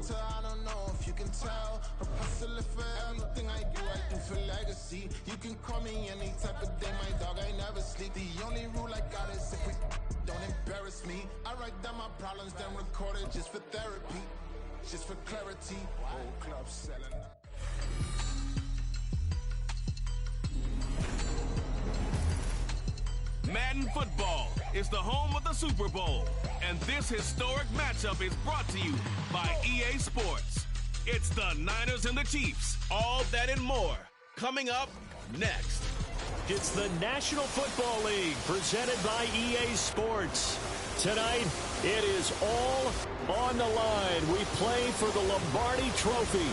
immortal, I don't know if you can tell. A hustler for everything I do for legacy. You can call me any type of day, my dog, I never sleep. The only rule I got is if we don't embarrass me. I write down my problems, then record it just for therapy, just for clarity. Whole club selling. Madden football is the home of the Super Bowl, and this historic matchup is brought to you by EA Sports. It's the Niners and the Chiefs, all that and more, coming up next. It's the National Football League presented by EA Sports. Tonight, it is all on the line. We play for the Lombardi Trophy,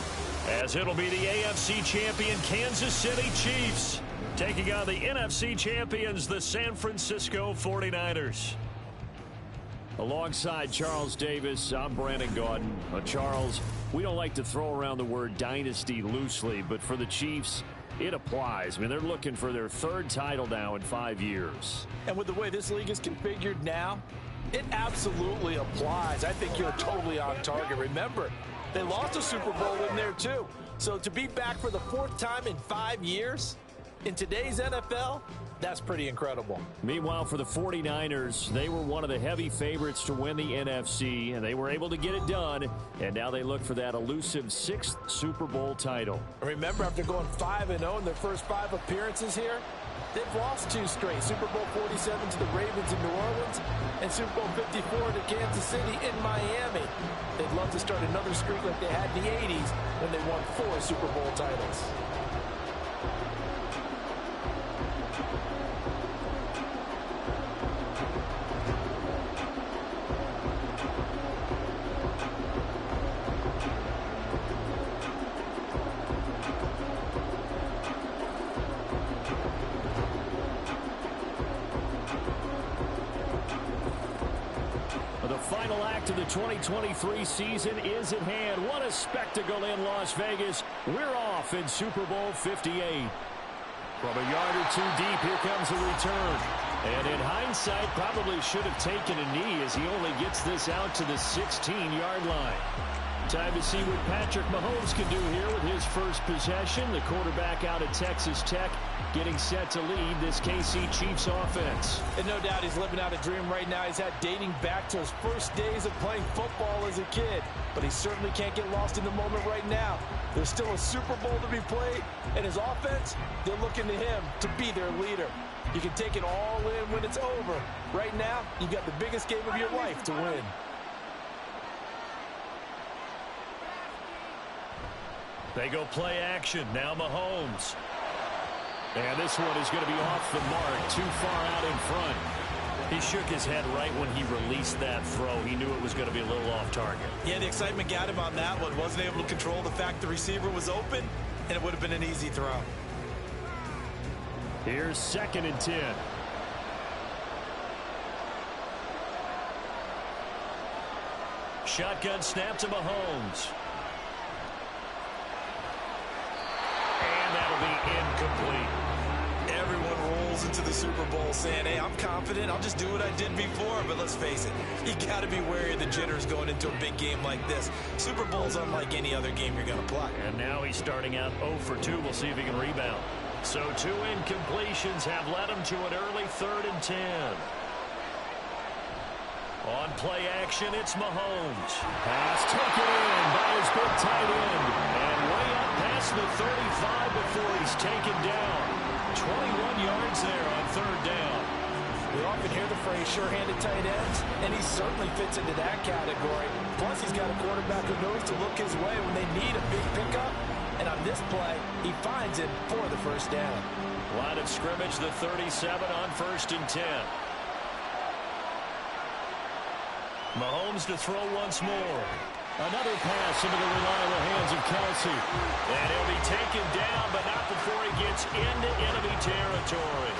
as it'll be the AFC champion Kansas City Chiefs taking on the NFC champions, the San Francisco 49ers. Alongside Charles Davis, I'm Brandon Gaudin. Charles, we don't like to throw around the word dynasty loosely, but for the Chiefs, it applies. I mean, they're looking for their third title now in 5 years. And with the way this league is configured now, it absolutely applies. I think you're totally on target. Remember, they lost a Super Bowl in there too. So to be back for the 4th time in 5 years, in today's NFL, that's pretty incredible. Meanwhile, for the 49ers, they were one of the heavy favorites to win the NFC, and they were able to get it done, and now they look for that elusive 6th Super Bowl title. Remember, after going 5-0 in their first 5 appearances here, they've lost 2 straight. Super Bowl 47 to the Ravens in New Orleans, and Super Bowl 54 to Kansas City in Miami. They'd love to start another streak like they had in the 80s when they won 4 Super Bowl titles. Final act of the 2023 season is at hand. What a spectacle in Las Vegas. We're off in Super Bowl 58. From a yard or 2 deep, here comes a return. And in hindsight, probably should have taken a knee as he only gets this out to the 16-yard line. Time to see what Patrick Mahomes can do here with his first possession. The quarterback out of Texas Tech getting set to lead this KC Chiefs offense. And no doubt he's living out a dream right now. He's had dating back to his first days of playing football as a kid. But he certainly can't get lost in the moment right now. There's still a Super Bowl to be played, and his offense, they're looking to him to be their leader. You can take it all in when it's over. Right now, you've got the biggest game of your life to win. They go play action. Now Mahomes. And this one is going to be off the mark, too far out in front. He shook his head right when he released that throw. He knew it was going to be a little off target. Yeah, the excitement got him on that one. Wasn't able to control the fact the receiver was open, and it would have been an easy throw. Here's 2nd and 10. Shotgun snap to Mahomes. And that'll be incomplete. Everyone rolls into the Super Bowl saying, hey, I'm confident. I'll just do what I did before. But let's face it, you got to be wary of the jitters going into a big game like this. Super Bowl's unlike any other game you're going to play. And now he's starting out 0 for 2. We'll see if he can rebound. So 2 incompletions have led him to an early 3rd and 10. On play action, it's Mahomes. Pass taken in by his big tight end. And way up past the 35 before he's taken down. 21 yards there on 3rd down. We often hear the phrase sure-handed tight ends, and he certainly fits into that category. Plus, he's got a quarterback who knows to look his way when they need a big pickup. And on this play, he finds it for the 1st down. Line of scrimmage, the 37 on 1st and 10. Mahomes to throw once more. Another pass into the reliable hands of Kelsey. And he'll be taken down, but not before he gets into enemy territory.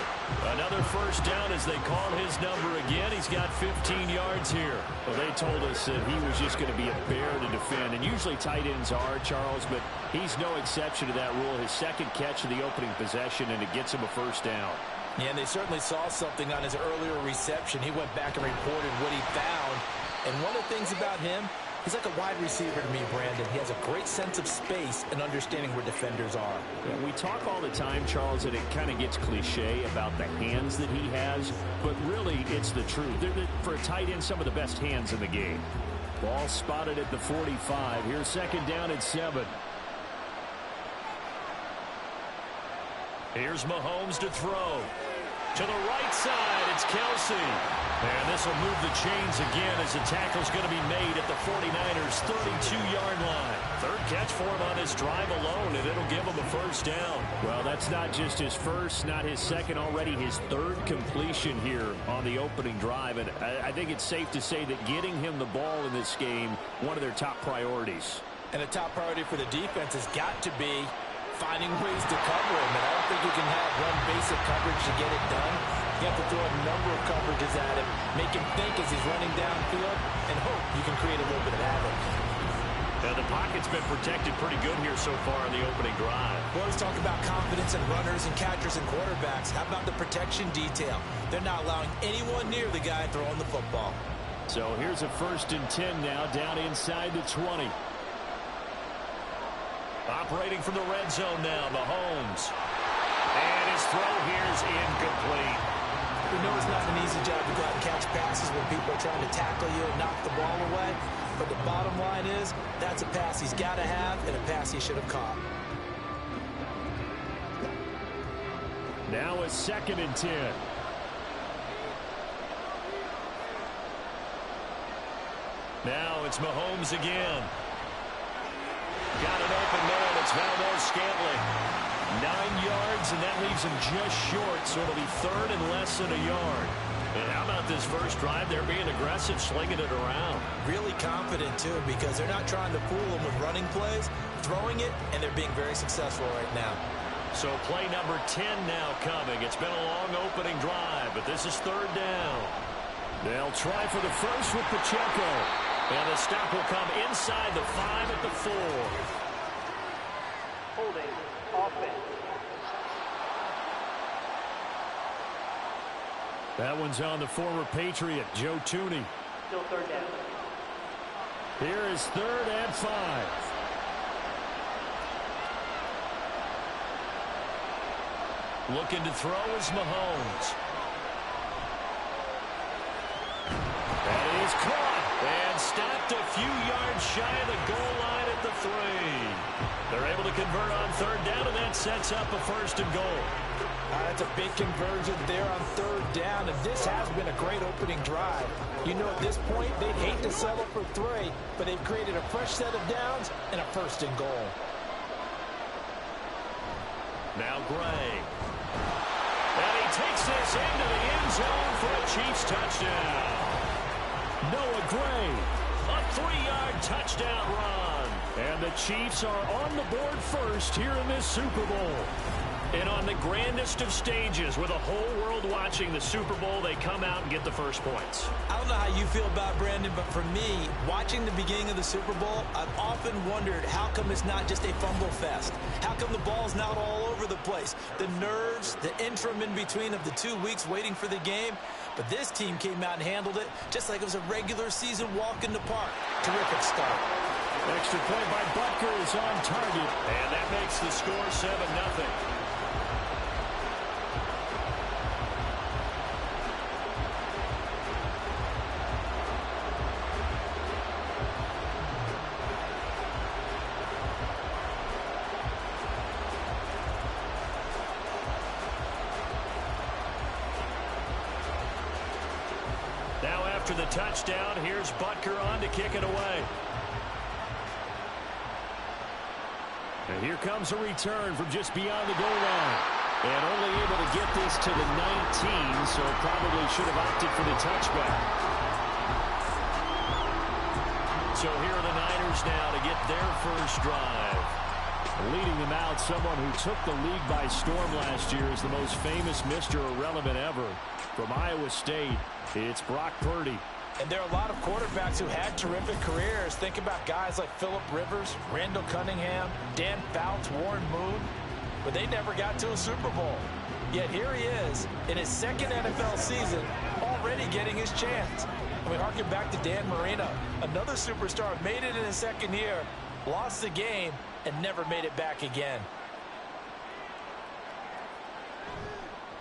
Another 1st down as they call his number again. He's got 15 yards here. Well, they told us that he was just going to be a bear to defend. And usually tight ends are, Charles, but he's no exception to that rule. His 2nd catch of the opening possession, and it gets him a 1st down. Yeah, and they certainly saw something on his earlier reception. He went back and reported what he found. And one of the things about him, He's like a wide receiver to me, Brandon. He has a great sense of space and understanding where defenders are. Yeah, we talk all the time, Charles, and it kind of gets cliche about the hands that he has, but really it's the truth. For a tight end, some of the best hands in the game. Ball spotted at the 45. Here's second down and 7. Here's Mahomes to throw. To the right side, it's Kelsey. And this will move the chains again as the tackle's going to be made at the 49ers' 32-yard line. Third catch for him on this drive alone, and it'll give him a first down. Well, that's not just his first, not his second, already his third completion here on the opening drive. And I think it's safe to say that getting him the ball in this game, one of their top priorities. And the top priority for the defense has got to be finding ways to cover him. And I don't think you can have one basic coverage to get it done. You have to throw a number of coverages at him, make him think as he's running downfield, and hope you can create a little bit of havoc. Now, the pocket's been protected pretty good here so far in the opening drive. We always talk about confidence in runners and catchers and quarterbacks. How about the protection detail? They're not allowing anyone near the guy throwing the football. So here's a 1st and 10 now, down inside the 20. Operating from the red zone now, Mahomes. And his throw here is incomplete. We know it's not an easy job to go out and catch passes when people are trying to tackle you and knock the ball away. But the bottom line is, that's a pass he's got to have and a pass he should have caught. Now a 2nd and 10. Now it's Mahomes again. Got it open man. It's Valdes-Scantling. 9 yards, and that leaves him just short, so it'll be 3rd and less than a yard. And how about this first drive? They're being aggressive, slinging it around. Really confident, too, because they're not trying to fool him with running plays, throwing it, and they're being very successful right now. So play number 10 now coming. It's been a long opening drive, but this is 3rd down. They'll try for the first with Pacheco. And the stop will come inside the 5 at the 4. Holding offense. That one's on the former Patriot, Joe Tooney. Still 3rd down. Here is 3rd and 5. Looking to throw is Mahomes. That is caught. And stopped a few yards shy of the goal line at the 3. They're able to convert on 3rd down, and that sets up a 1st and goal. That's a big conversion there on 3rd down, and this has been a great opening drive. You know, at this point, they'd hate to settle for 3, but they've created a fresh set of downs and a 1st and goal. Now Gray. And he takes this into the end zone for a Chiefs touchdown. Noah Gray, a 3-yard touchdown run. And the Chiefs are on the board first here in this Super Bowl. And on the grandest of stages, with the whole world watching the Super Bowl, they come out and get the first points. I don't know how you feel about Brandon, but for me, watching the beginning of the Super Bowl, I've often wondered how come it's not just a fumble fest? How come the ball's not all over the place? The nerves, the interim in between of the 2 weeks waiting for the game. But this team came out and handled it just like it was a regular season walk in the park. Terrific start. Extra point by Butker is on target. And that makes the score 7-0. Now after the touchdown, here's Butker on to kick it away. And here comes a return from just beyond the goal line. And only able to get this to the 19, so probably should have opted for the touchback. So here are the Niners now to get their first drive. Leading them out, someone who took the league by storm last year is the most famous Mr. Irrelevant ever. From Iowa State, it's Brock Purdy. And there are a lot of quarterbacks who had terrific careers. Think about guys like Phillip Rivers, Randall Cunningham, Dan Fouts, Warren Moon. But they never got to a Super Bowl. Yet here he is in his second NFL season, already getting his chance. I mean, harken back to Dan Marino. Another superstar made it in his second year, lost the game, and never made it back again.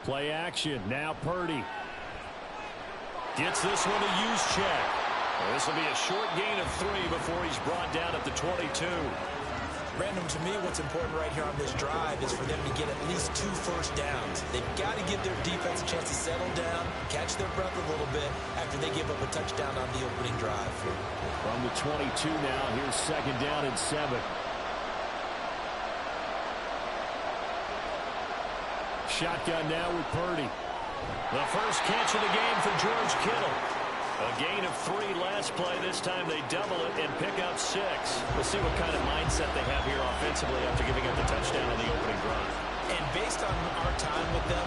Play action. Now Purdy. Gets this one to use check. Well, this will be a short gain of 3 before he's brought down at the 22. Random, to me, what's important right here on this drive is for them to get at least 2 first downs. They've got to give their defense a chance to settle down, catch their breath a little bit after they give up a touchdown on the opening drive. From the 22 now, here's 2nd down and 7. Shotgun now with Purdy. The first catch of the game for George Kittle. A gain of 3 last play. This time they double it and pick up 6. We'll see what kind of mindset they have here offensively after giving up the touchdown on the opening drive. And based on our time with them,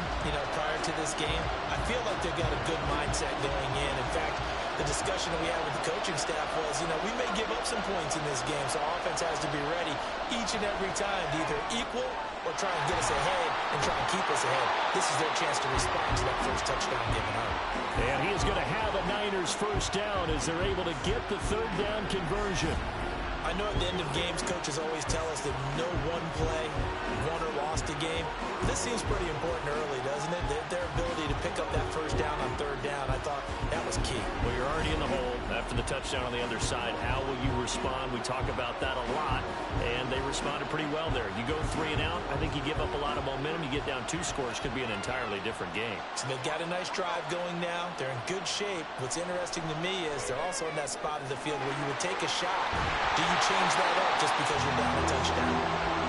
prior to this game, I feel like they've got a good mindset going in. In fact, the discussion that we had with the coaching staff was, we may give up some points in this game, so offense has to be ready each and every time to either equal or try and get us ahead and try and keep us ahead. This is their chance to respond to that first touchdown given up. And he is going to have a Niners first down as they're able to get the 3rd down conversion. I know at the end of games, coaches always tell us that no one play won or lost a game. This seems pretty important early, doesn't it? Their ability to pick up that first down on 3rd down, I thought that was key. Well, you're already in the hole after the touchdown on the other side. How will you respond? We talk about that a lot, and they responded pretty well there. You go 3 and out, I think you give up a lot of momentum. You get down 2 scores, could be an entirely different game. So they've got a nice drive going now. They're in good shape. What's interesting to me is they're also in that spot of the field where you would take a shot. Do you change that up just because you're down a touchdown?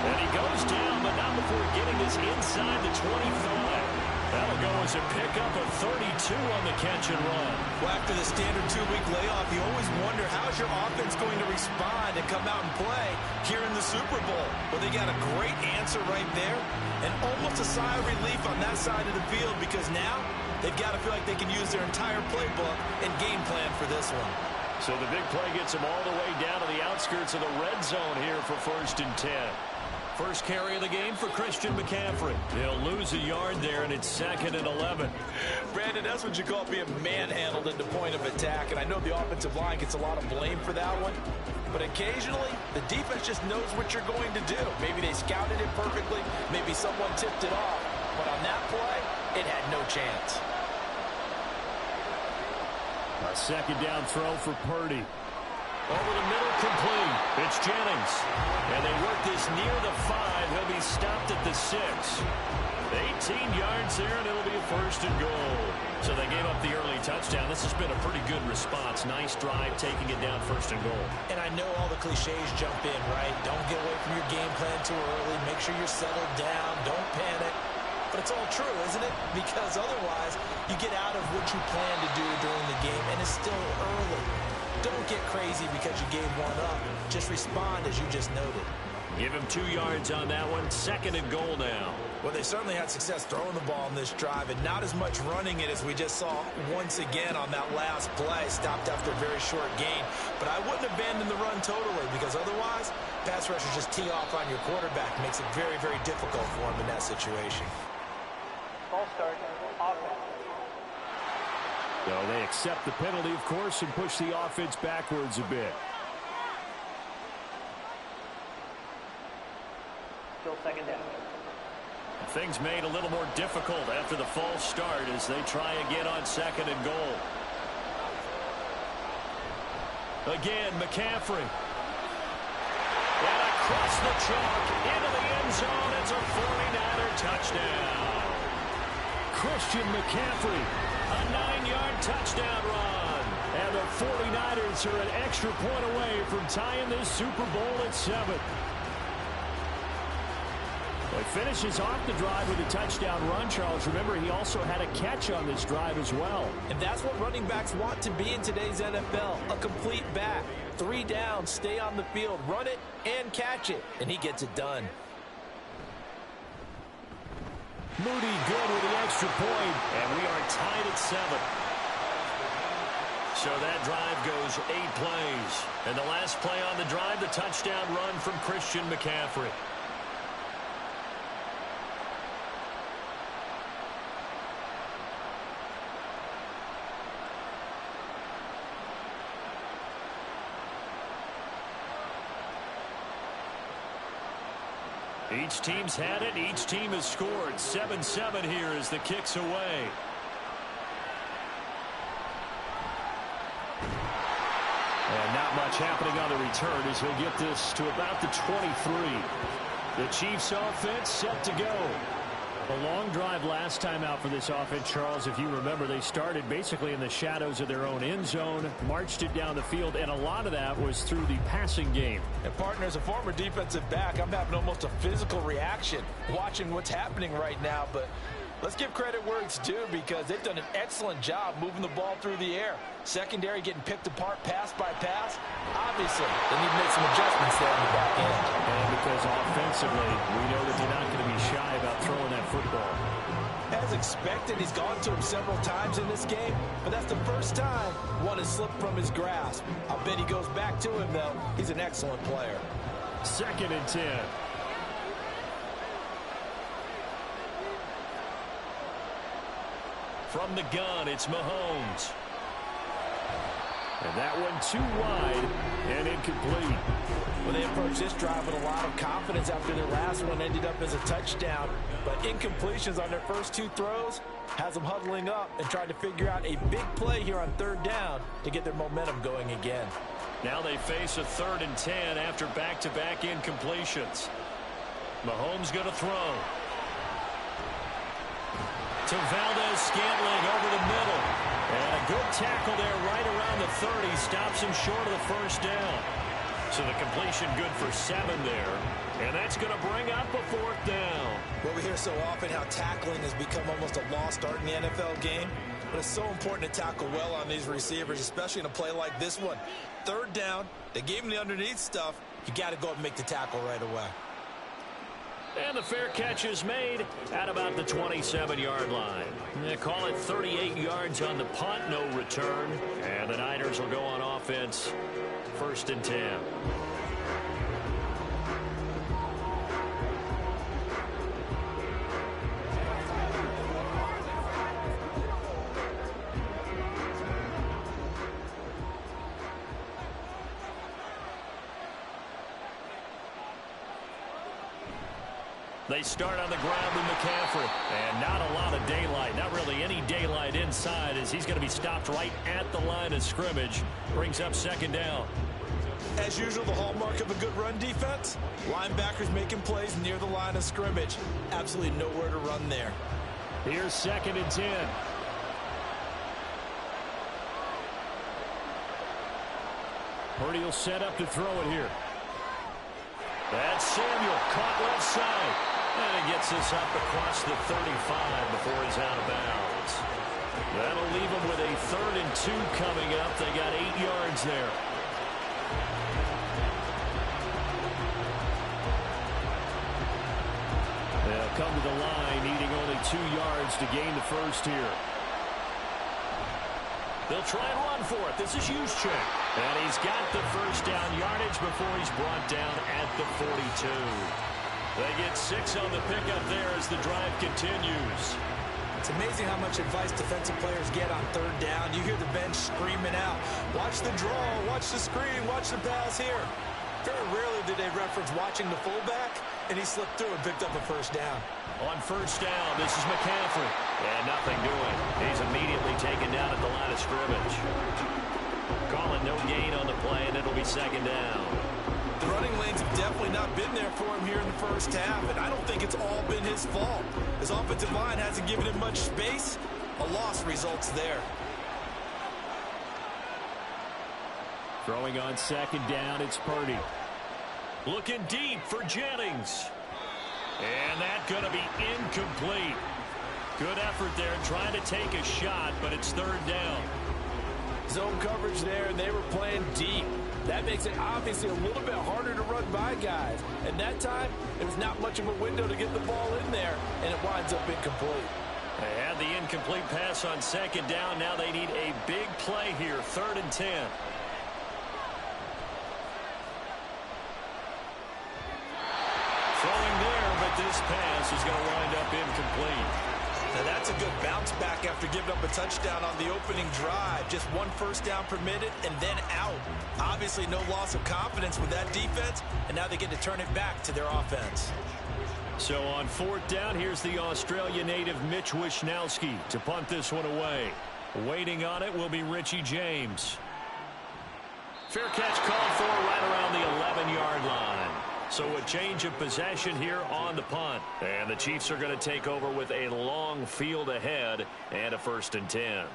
And he goes down, but not before getting this inside the 25. That'll go as a pickup of 32 on the catch and run. Well, after the standard 2-week layoff, you always wonder how's your offense going to respond and come out and play here in the Super Bowl. Well, they got a great answer right there and almost a sigh of relief on that side of the field because now they've got to feel like they can use their entire playbook and game plan for this one. So the big play gets them all the way down to the outskirts of the red zone here for 1st and 10. First carry of the game for Christian McCaffrey. He'll lose a yard there, and it's 2nd and 11. Brandon, that's what you call being manhandled at the point of attack, and I know the offensive line gets a lot of blame for that one, but occasionally the defense just knows what you're going to do. Maybe they scouted it perfectly, maybe someone tipped it off, but on that play, it had no chance. A 2nd down throw for Purdy. Over the middle, complete. It's Jennings. And they work this near the 5. He'll be stopped at the 6. 18 yards there, and it'll be a 1st and goal. So they gave up the early touchdown. This has been a pretty good response. Nice drive, taking it down 1st and goal. And I know all the cliches jump in, right? Don't get away from your game plan too early. Make sure you're settled down. Don't panic. But it's all true, isn't it? Because otherwise, you get out of what you plan to do during the game, and it's still early. Don't get crazy because you gave one up. Just respond as you just noted. Give him 2 yards on that one. 2nd and goal now. Well, they certainly had success throwing the ball in this drive and not as much running it as we just saw once again on that last play. Stopped after a very short gain. But I wouldn't abandon the run totally because otherwise, pass rushers just tee off on your quarterback. Makes it very, very difficult for him in that situation. Ball start, offense. So they accept the penalty, of course, and push the offense backwards a bit. Still 2nd down. Things made a little more difficult after the false start as they try again on 2nd and goal. Again, McCaffrey. And across the chalk into the end zone. It's a 49er touchdown. Christian McCaffrey, a 9-yard touchdown run. And the 49ers are an extra point away from tying this Super Bowl at 7. Well, he finishes off the drive with a touchdown run, Charles. Remember, he also had a catch on this drive as well. And that's what running backs want to be in today's NFL, a complete back. 3 downs, stay on the field, run it, and catch it. And he gets it done. Moody good with the extra point, and we are tied at 7. So that drive goes 8 plays. And the last play on the drive, the touchdown run from Christian McCaffrey. Each team's had it. Each team has scored. 7-7 here as the kick's away. And not much happening on the return as he'll get this to about the 23. The Chiefs offense set to go. A long drive last time out for this offense, Charles. If you remember, they started basically in the shadows of their own end zone, marched it down the field, and a lot of that was through the passing game. And partner, as a former defensive back, I'm having almost a physical reaction watching what's happening right now. But let's give credit where it's due because they've done an excellent job moving the ball through the air. Secondary getting picked apart pass by pass. Obviously, they need to make some adjustments there on the back end. And because offensively, we know that they're not going to be shy about throwing that football. As expected, he's gone to him several times in this game, but that's the first time one has slipped from his grasp. I bet he goes back to him, though. He's an excellent player. 2nd and 10. From the gun, it's Mahomes. And that one too wide and incomplete. Well, they approached this drive with a lot of confidence after their last one ended up as a touchdown. But incompletions on their first 2 throws has them huddling up and trying to figure out a big play here on 3rd down to get their momentum going again. Now they face a 3rd and 10 after back-to-back incompletions. Mahomes going to throw. To Valdez-Scantling over the middle. And a good tackle there right around the 30. Stops him short of the first down. So the completion good for 7 there. And that's going to bring up a 4th down. Well, we hear so often how tackling has become almost a lost art in the NFL game. But it's so important to tackle well on these receivers, especially in a play like this one. 3rd down, they gave him the underneath stuff. You got to go up and make the tackle right away. And the fair catch is made at about the 27-yard line. They call it 38 yards on the punt, no return. And the Niners will go on offense, 1st and 10. They start on the ground with McCaffrey. And not a lot of daylight. Not really any daylight inside as he's going to be stopped right at the line of scrimmage. Brings up 2nd down. As usual, the hallmark of a good run defense. Linebackers making plays near the line of scrimmage. Absolutely nowhere to run there. Here's 2nd and 10. Purdy will set up to throw it here. That's Samuel caught left side. And it gets us up across the 35 before he's out of bounds. That'll leave them with a 3rd and 2 coming up. They got 8 yards there. They'll come to the line, needing only 2 yards to gain the first here. They'll try and run for it. This is Juszczyk. And he's got the first down yardage before he's brought down at the 42. They get 6 on the pickup there as the drive continues. It's amazing how much advice defensive players get on 3rd down. You hear the bench screaming out, watch the draw, watch the screen, watch the pass here. Very rarely do they reference watching the fullback, and he slipped through and picked up a first down. On 1st down, this is McCaffrey. And nothing doing. He's immediately taken down at the line of scrimmage. Calling no gain on the play, and it'll be 2nd down. The running lanes have definitely not been there for him here in the first half, and I don't think it's all been his fault. His offensive line hasn't given him much space. A loss results there. Throwing on 2nd down, it's Purdy. Looking deep for Jennings. And that's going to be incomplete. Good effort there, trying to take a shot, but it's 3rd down. Zone coverage there, and they were playing deep. That makes it obviously a little bit harder to run by guys. And that time, it was not much of a window to get the ball in there, and it winds up incomplete. They had the incomplete pass on 2nd down. Now they need a big play here, 3rd and 10. Throwing there, but this pass is going to wind up incomplete. Now that's a good bounce back after giving up a touchdown on the opening drive. Just one first down permitted and then out. Obviously no loss of confidence with that defense, and now they get to turn it back to their offense. So on fourth down, here's the Australia native Mitch Wishnowski to punt this one away. Waiting on it will be Richie James. Fair catch called for right around the 11-yard line. So a change of possession here on the punt. And the Chiefs are going to take over with a long field ahead and a 1st and 10.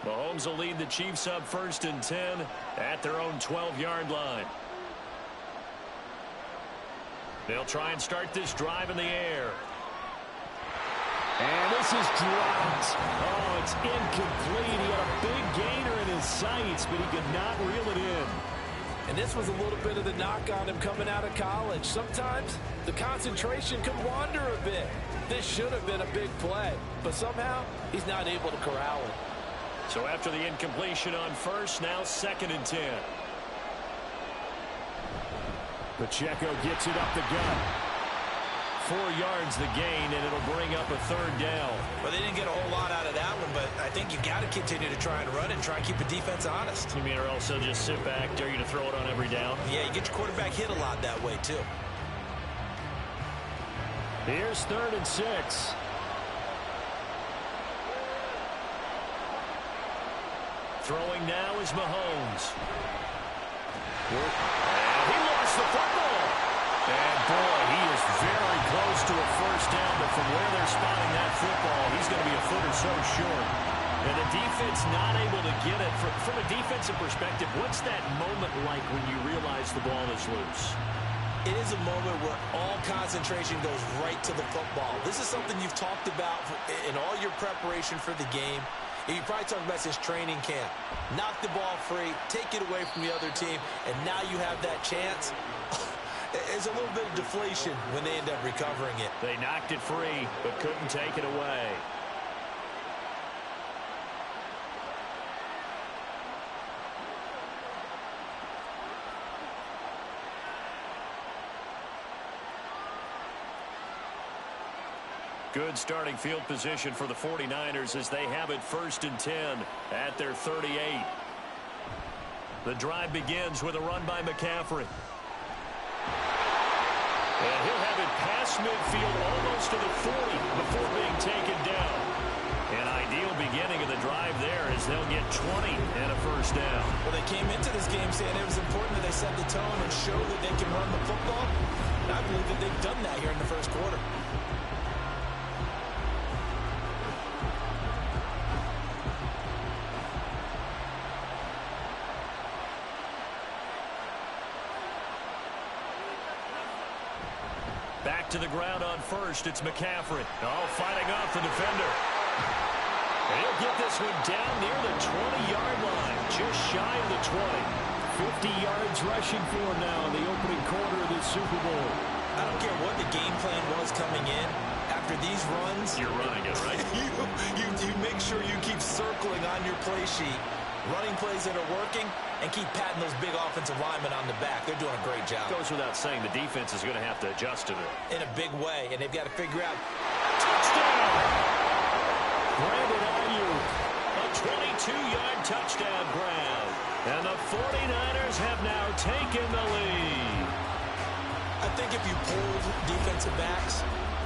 Mahomes will lead the Chiefs up 1st and 10 at their own 12-yard line. They'll try and start this drive in the air. And this is dropped. Oh, it's incomplete. He had a big gainer in his sights, but he could not reel it in. And this was a little bit of the knock on him coming out of college. Sometimes the concentration can wander a bit. This should have been a big play, but somehow he's not able to corral it. So after the incompletion on first, now 2nd and 10. Pacheco gets it up the gut. 4 yards the gain, and it'll bring up a 3rd down. Well, they didn't get a whole lot out of that one, but I think you got to continue to try and run it and try and keep the defense honest. You mean or else they'll just sit back, dare you to throw it on every down? Yeah, you get your quarterback hit a lot that way, too. Here's 3rd and 6. Throwing now is Mahomes. And he lost the football. And boy, he is very close to a 1st down, but from where they're spotting that football, he's going to be a foot or so short. And the defense not able to get it. From a defensive perspective, what's that moment like when you realize the ball is loose? It is a moment where all concentration goes right to the football. This is something you've talked about in all your preparation for the game. You probably talked about since training camp. Knock the ball free, take it away from the other team, and now you have that chance. There's a little bit of deflation when they end up recovering it. They knocked it free, but couldn't take it away. Good starting field position for the 49ers as they have it 1st and 10 at their 38. The drive begins with a run by McCaffrey. And he'll have it past midfield almost to the 40 before being taken down. An ideal beginning of the drive there as they'll get 20 and a 1st down. Well, they came into this game saying it was important that they set the tone and show that they can run the football. And I believe that they've done that here in the 1st quarter. Back to the ground on first. It's McCaffrey. Oh, fighting off the defender. And he'll get this one down near the 20-yard line, just shy of the 20. 50 yards rushing for him now in the opening quarter of this Super Bowl. I don't care what the game plan was coming in. After these runs, you're running it, right? you make sure you keep circling on your play sheet, running plays that are working, and keep patting those big offensive linemen on the back. They're doing a great job. Goes without saying the defense is going to have to adjust to it. In a big way, and they've got to figure out. Touchdown! Brandon Ayuk, a 22-yard touchdown grab. And the 49ers have now taken the lead. I think if you pulled defensive backs,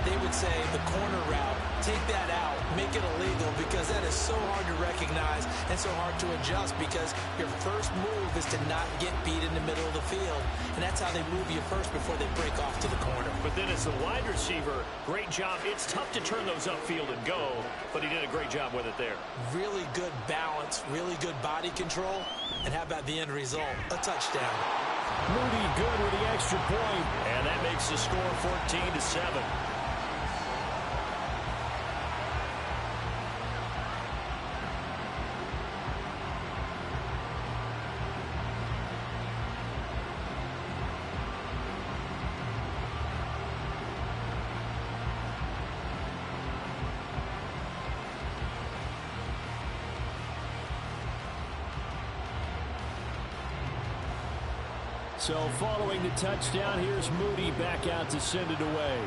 they would say the corner route, take that out, make it illegal, because that is so hard to recognize and so hard to adjust, because your first move is to not get beat in the middle of the field, and that's how they move you first before they break off to the corner. But then as the wide receiver, great job. It's tough to turn those upfield and go, but he did a great job with it there. Really good balance, really good body control, and how about the end result? A touchdown. Moody good with the extra point, and that makes the score 14-7. So following the touchdown, here's Moody back out to send it away.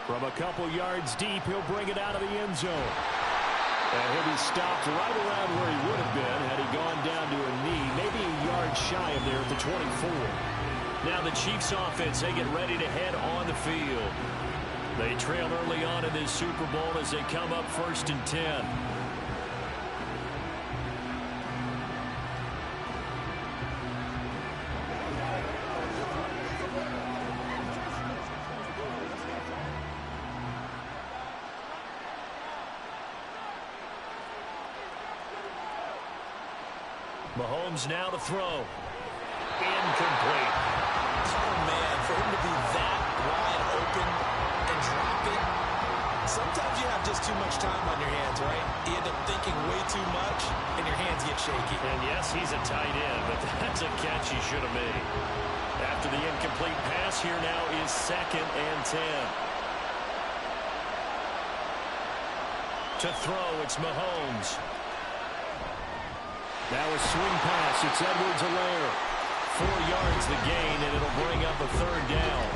From a couple yards deep, he'll bring it out of the end zone. And he'll be stopped right around where he would have been had he gone down to a knee, maybe a yard shy of there at the 24. Now the Chiefs offense, they get ready to head on the field. They trail early on in this Super Bowl as they come up 1st and 10. Mahomes now to throw. Incomplete. Oh, man, for him to be that wide open and drop it, sometimes you have just too much time on your hands, right? You end up thinking way too much, and your hands get shaky. And yes, he's a tight end, but that's a catch he should have made. After the incomplete pass, here now is 2nd and 10. To throw, it's Mahomes. Now a swing pass. It's Edwards-Helaire. 4 yards the gain, and it'll bring up a 3rd down.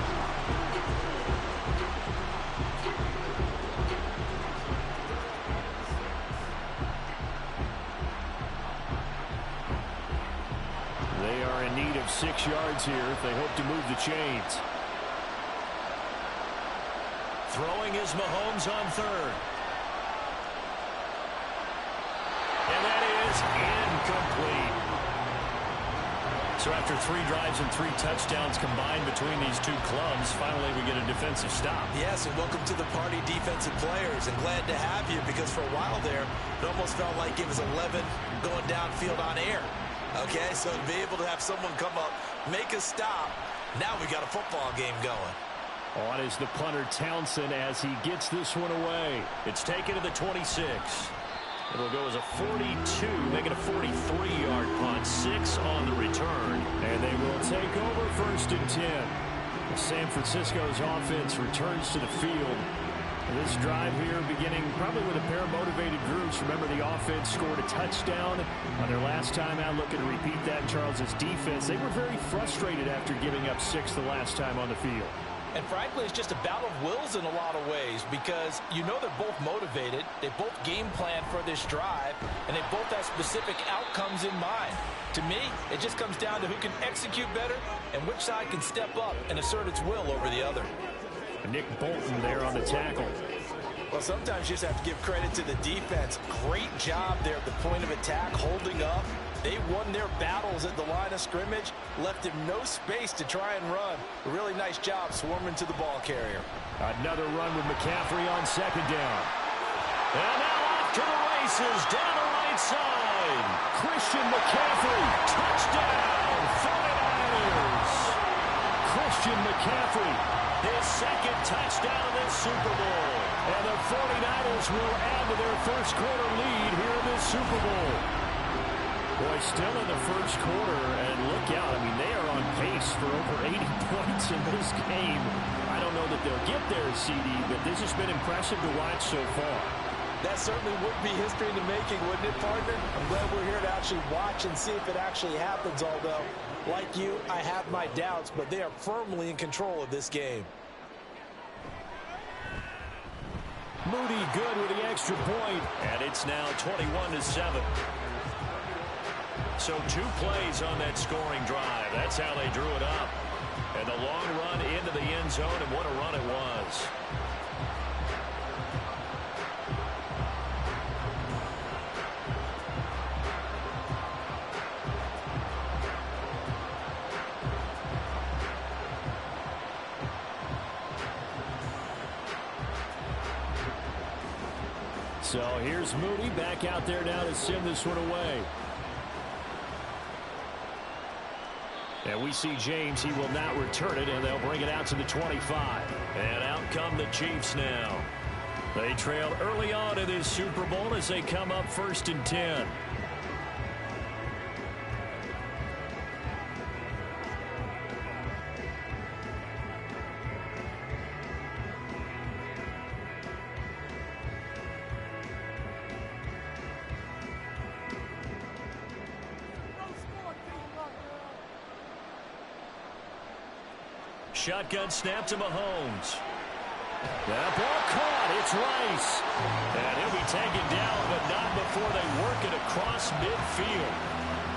They are in need of 6 yards here if they hope to move the chains. Throwing is Mahomes on 3rd. And that is incomplete. So after 3 drives and 3 touchdowns combined between these two clubs, finally we get a defensive stop. Yes, and welcome to the party, defensive players. And glad to have you, because for a while there, it almost felt like it was 11 going downfield on air. Okay, so to be able to have someone come up, make a stop, now we got a football game going. On is the punter Townsend as he gets this one away. It's taken to the 26. It'll go as a 42, make it a 43-yard punt, 6 on the return. And they will take over 1st and 10. San Francisco's offense returns to the field. This drive here beginning probably with a pair of motivated groups. Remember, the offense scored a touchdown on their last time out. Looking to repeat that in Charles's defense. They were very frustrated after giving up 6 the last time on the field. And frankly, it's just a battle of wills in a lot of ways, because you know they're both motivated, they both game plan for this drive, and they both have specific outcomes in mind. To me, it just comes down to who can execute better and which side can step up and assert its will over the other. Nick Bolton there on the tackle. Well, sometimes you just have to give credit to the defense. Great job there at the point of attack, holding up. They won their battles at the line of scrimmage, left him no space to try and run. A really nice job swarming to the ball carrier. Another run with McCaffrey on 2nd down. And now off to the races, down the right side. Christian McCaffrey, touchdown, 49ers. Christian McCaffrey, his 2nd touchdown of this Super Bowl. And the 49ers will add to their first quarter lead here in this Super Bowl. Boy, still in the first quarter, and look out. I mean, they are on pace for over 80 points in this game. I don't know that they'll get there, CD, but this has been impressive to watch so far. That certainly would be history in the making, wouldn't it, partner? I'm glad we're here to actually watch and see if it actually happens, although, like you, I have my doubts, but they are firmly in control of this game. Moody good with the extra point, and it's now 21-7. So 2 plays on that scoring drive. That's how they drew it up. And the long run into the end zone, and what a run it was. So here's Moody back out there now to send this one away. And we see James, he will not return it, and they'll bring it out to the 25. And out come the Chiefs now. They trail early on in this Super Bowl as they come up 1st and 10. Shotgun snap to Mahomes. That ball caught. It's Rice. And he'll be taken down, but not before they work it across midfield.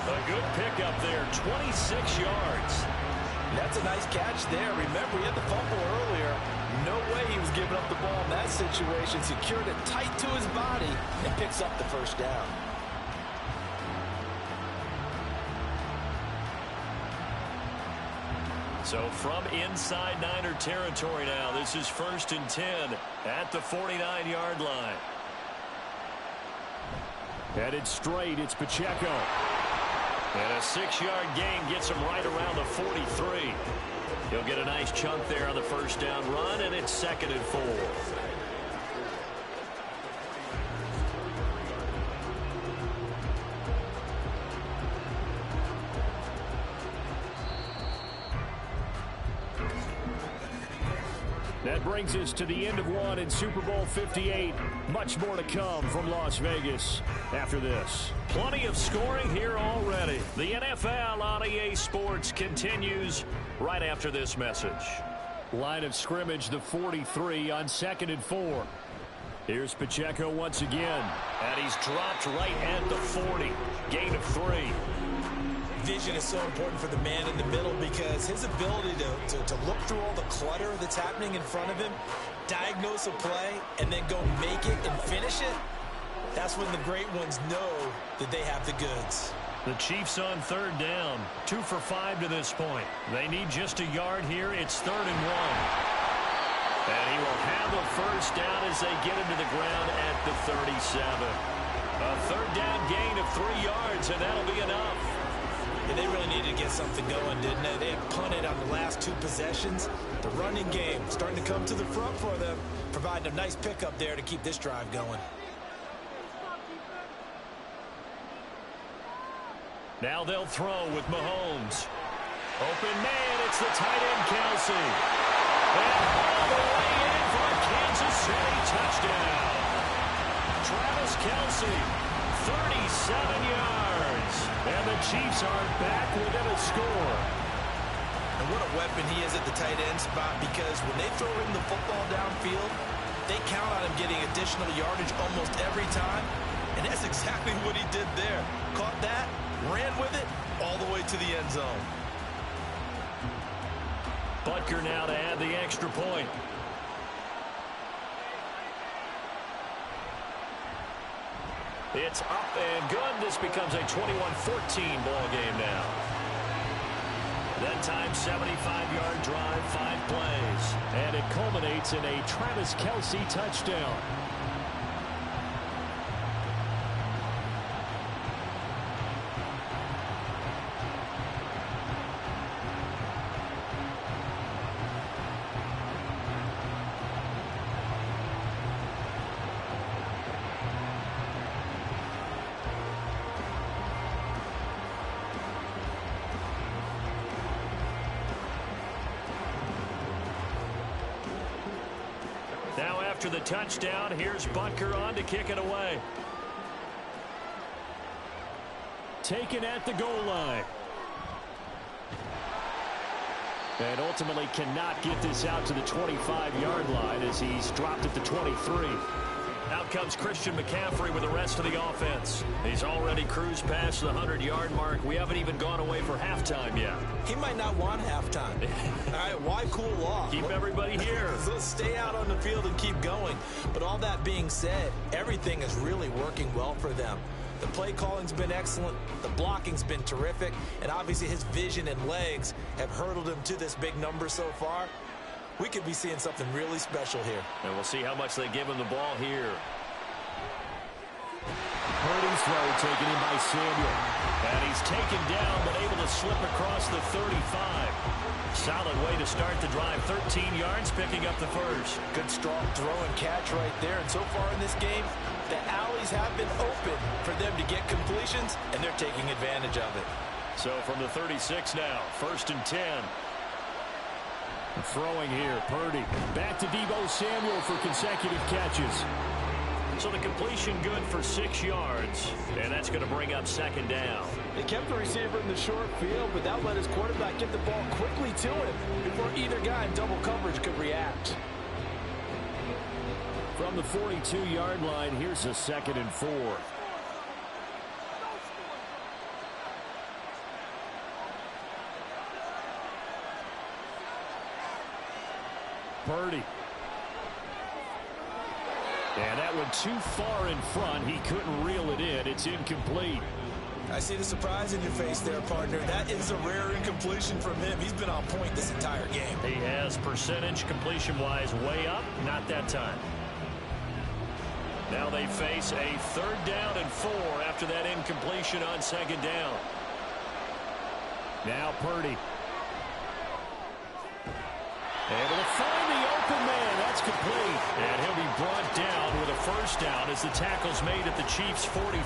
A good pickup there, 26 yards. That's a nice catch there. Remember, he had the fumble earlier. No way he was giving up the ball in that situation. Secured it tight to his body and picks up the first down. So from inside Niner territory now, this is 1st and 10 at the 49-yard line. Headed straight, it's Pacheco. And a 6-yard gain gets him right around the 43. He'll get a nice chunk there on the first down run, and it's 2nd and 4. That brings us to the end of one in Super Bowl 58. Much more to come from Las Vegas after this. Plenty of scoring here already. The NFL on EA Sports continues right after this message. Line of scrimmage, the 43 on 2nd and 4. Here's Pacheco once again. And he's dropped right at the 40. Gain of 3. Vision is so important for the man in the middle because his ability to look through all the clutter that's happening in front of him, diagnose a play, and then go make it and finish it, that's when the great ones know that they have the goods. The Chiefs on 3rd down. 2 for 5 to this point. They need just a yard here. It's 3rd and 1. And he will have a first down as they get him to the ground at the 37. A 3rd down gain of 3 yards, and that'll be enough. Yeah, they really needed to get something going, didn't they? They had punted on the last 2 possessions. The running game starting to come to the front for them, providing a nice pickup there to keep this drive going. Now they'll throw with Mahomes. Open man, it's the tight end, Kelsey. And all the way in for a Kansas City touchdown. Travis Kelsey, 37 yards. And the Chiefs are back within a score. And what a weapon he is at the tight end spot, because when they throw him the football downfield, they count on him getting additional yardage almost every time. And that's exactly what he did there. Caught that, ran with it, all the way to the end zone. Butker now to add the extra point. It's up and good. This becomes a 21-14 ball game now. That time, 75-yard drive, 5 plays. And it culminates in a Travis Kelsey touchdown. Now after the touchdown, here's Butker on to kick it away. Taken at the goal line. And ultimately cannot get this out to the 25-yard line as he's dropped at the 23. Out comes Christian McCaffrey with the rest of the offense. He's already cruised past the 100-yard mark. We haven't even gone away for halftime yet. He might not want halftime. All right, why cool off? Keep everybody here. Let's stay out on the field and keep going. But all that being said, everything is really working well for them. The play calling's been excellent. The blocking's been terrific. And obviously his vision and legs have hurdled him to this big number so far. We could be seeing something really special here. And we'll see how much they give him the ball here. Purdy's throw taken in by Samuel. And he's taken down, but able to slip across the 35. Solid way to start the drive. 13 yards, picking up the first. Good strong throw and catch right there. And so far in this game, the alleys have been open for them to get completions, and they're taking advantage of it. So from the 36 now, 1st and 10. Throwing here, Purdy. Back to Deebo Samuel for consecutive catches. So the completion good for 6 yards, and that's going to bring up second down. They kept the receiver in the short field, but that let his quarterback get the ball quickly to him before either guy in double coverage could react. From the 42-yard line, here's a 2nd and 4. Purdy. And that went too far in front. He couldn't reel it in. It's incomplete. I see the surprise in your face there, partner. That is a rare incompletion from him. He's been on point this entire game. He has percentage completion-wise way up. Not that time. Now they face a 3rd down and 4 after that incompletion on 2nd down. Now Purdy. Able to find the open man. That's complete. And he'll be brought down with a 1st down as the tackle's made at the Chiefs' 43.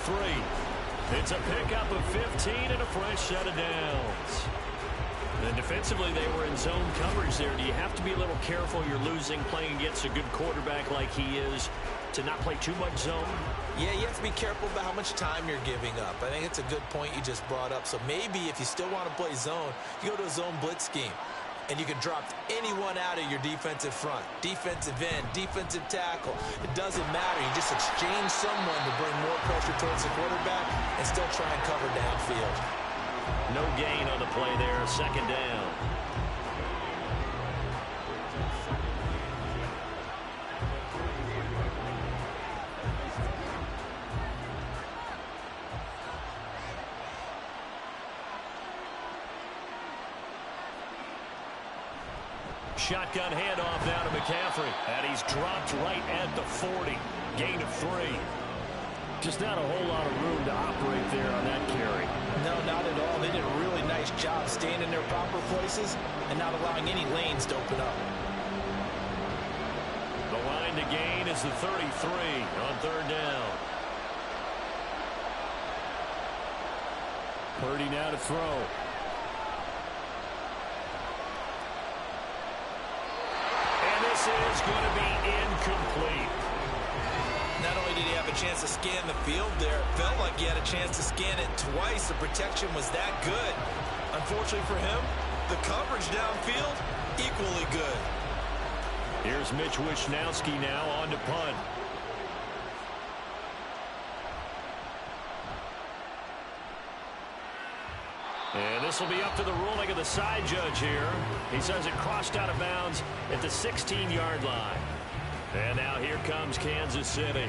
It's a pickup of 15 and a fresh set of downs. And defensively, they were in zone coverage there. Do you have to be a little careful you're losing playing against a good quarterback like he is to not play too much zone? Yeah, you have to be careful about how much time you're giving up. I think it's a good point you just brought up. So maybe if you still want to play zone, you go to a zone blitz scheme. And you can drop anyone out of your defensive front. Defensive end, defensive tackle. It doesn't matter. You just exchange someone to bring more pressure towards the quarterback and still try and cover downfield. No gain on the play there. 2nd down. Shotgun handoff now to McCaffrey. And he's dropped right at the 40. Gain of 3. Just not a whole lot of room to operate there on that carry. No, not at all. They did a really nice job staying in their proper places and not allowing any lanes to open up. The line to gain is the 33 on 3rd down. Purdy now to throw. This is going to be incomplete. Not only did he have a chance to scan the field there, it felt like he had a chance to scan it twice. The protection was that good. Unfortunately for him, the coverage downfield, equally good. Here's Mitch Wishnowski now on to punt. And this will be up to the ruling of the side judge here. He says it crossed out of bounds at the 16-yard line. And now here comes Kansas City.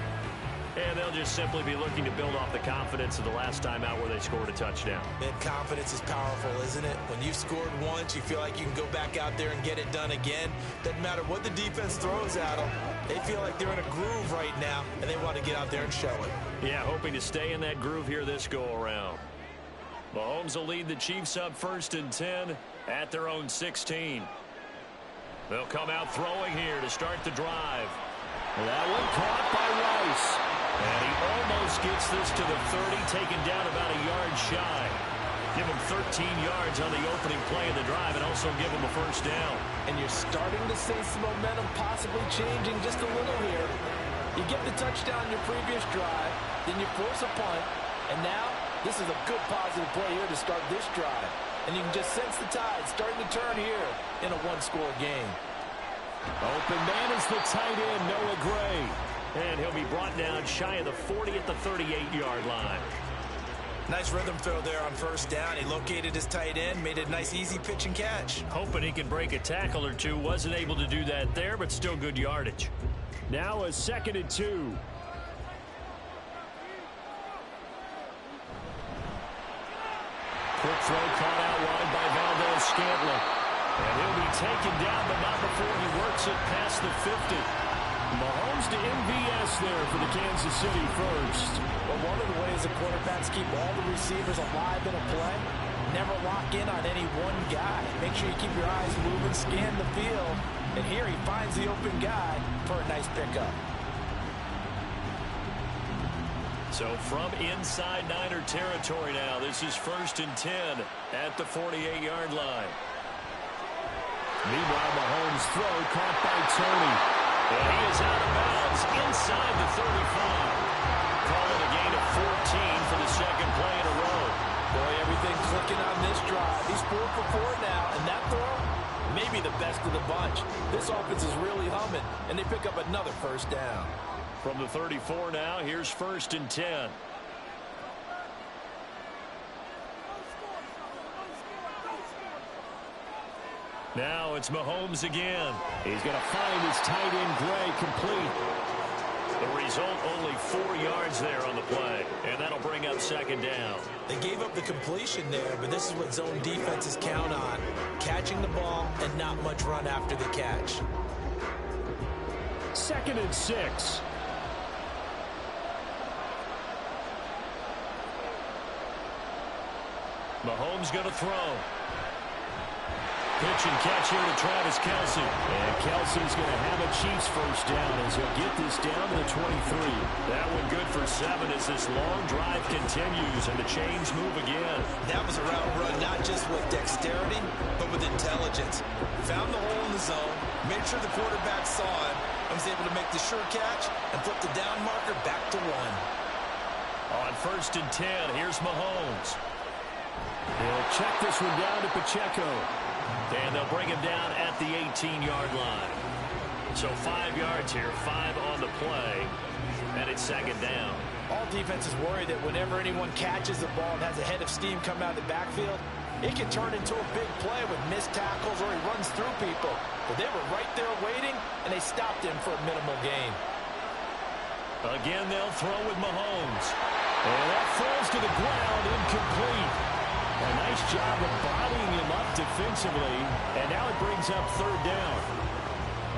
And they'll just simply be looking to build off the confidence of the last time out where they scored a touchdown. And confidence is powerful, isn't it? When you've scored once, you feel like you can go back out there and get it done again. Doesn't matter what the defense throws at them. They feel like they're in a groove right now, and they want to get out there and show it. Yeah, hoping to stay in that groove here this go-around. Mahomes will lead the Chiefs up 1st and 10 at their own 16. They'll come out throwing here to start the drive. That one caught by Rice. And he almost gets this to the 30, taken down about a yard shy. Give him 13 yards on the opening play of the drive and also give him a 1st down. And you're starting to sense the momentum possibly changing just a little here. You get the touchdown in your previous drive, then you force a punt, and now this is a good positive play here to start this drive. And you can just sense the tide starting to turn here in a one-score game. Open man is the tight end, Noah Gray. And he'll be brought down shy of the 40 at the 38-yard line. Nice rhythm throw there on 1st down. He located his tight end, made a nice easy pitch and catch. Hoping he can break a tackle or two. Wasn't able to do that there, but still good yardage. Now a 2nd and 2. Quick throw caught out wide by Valdez-Scantling. And he'll be taken down, but not before he works it past the 50. Mahomes to MVS there for the Kansas City 1st. But one of the ways the quarterbacks keep all the receivers alive in a play, never lock in on any one guy. Make sure you keep your eyes moving, scan the field. And here he finds the open guy for a nice pickup. So from inside Niner territory now, this is 1st and 10 at the 48-yard line. Meanwhile, Mahomes' throw caught by Tony. And he is out of bounds inside the 35. Call it a gain of 14 for the second play in a row. Boy, everything clicking on this drive. He's 4 for 4 now, and that throw, maybe the best of the bunch. This offense is really humming, and they pick up another first down. From the 34 now, here's 1st and 10. Now it's Mahomes again. He's going to find his tight end Gray complete. The result, only 4 yards there on the play, and that'll bring up 2nd down. They gave up the completion there, but this is what zone defenses count on. Catching the ball and not much run after the catch. 2nd and 6. Mahomes going to throw. Pitch and catch here to Travis Kelce. And Kelce's going to have a Chiefs first down as he'll get this down to the 23. That one good for 7 as this long drive continues and the chains move again. That was a route run not just with dexterity, but with intelligence. Found the hole in the zone, made sure the quarterback saw it, and was able to make the sure catch and flip the down marker back to 1. On 1st and 10, here's Mahomes. He'll check this one down to Pacheco. And they'll bring him down at the 18-yard line. So 5 yards here, 5 on the play, and it's 2nd down. All defenses worry that whenever anyone catches the ball and has a head of steam coming out of the backfield, it can turn into a big play with missed tackles or he runs through people. But they were right there waiting, and they stopped him for a minimal gain. Again, they'll throw with Mahomes. And that falls to the ground, incomplete. A nice job of bodying him up defensively, and now it brings up 3rd down.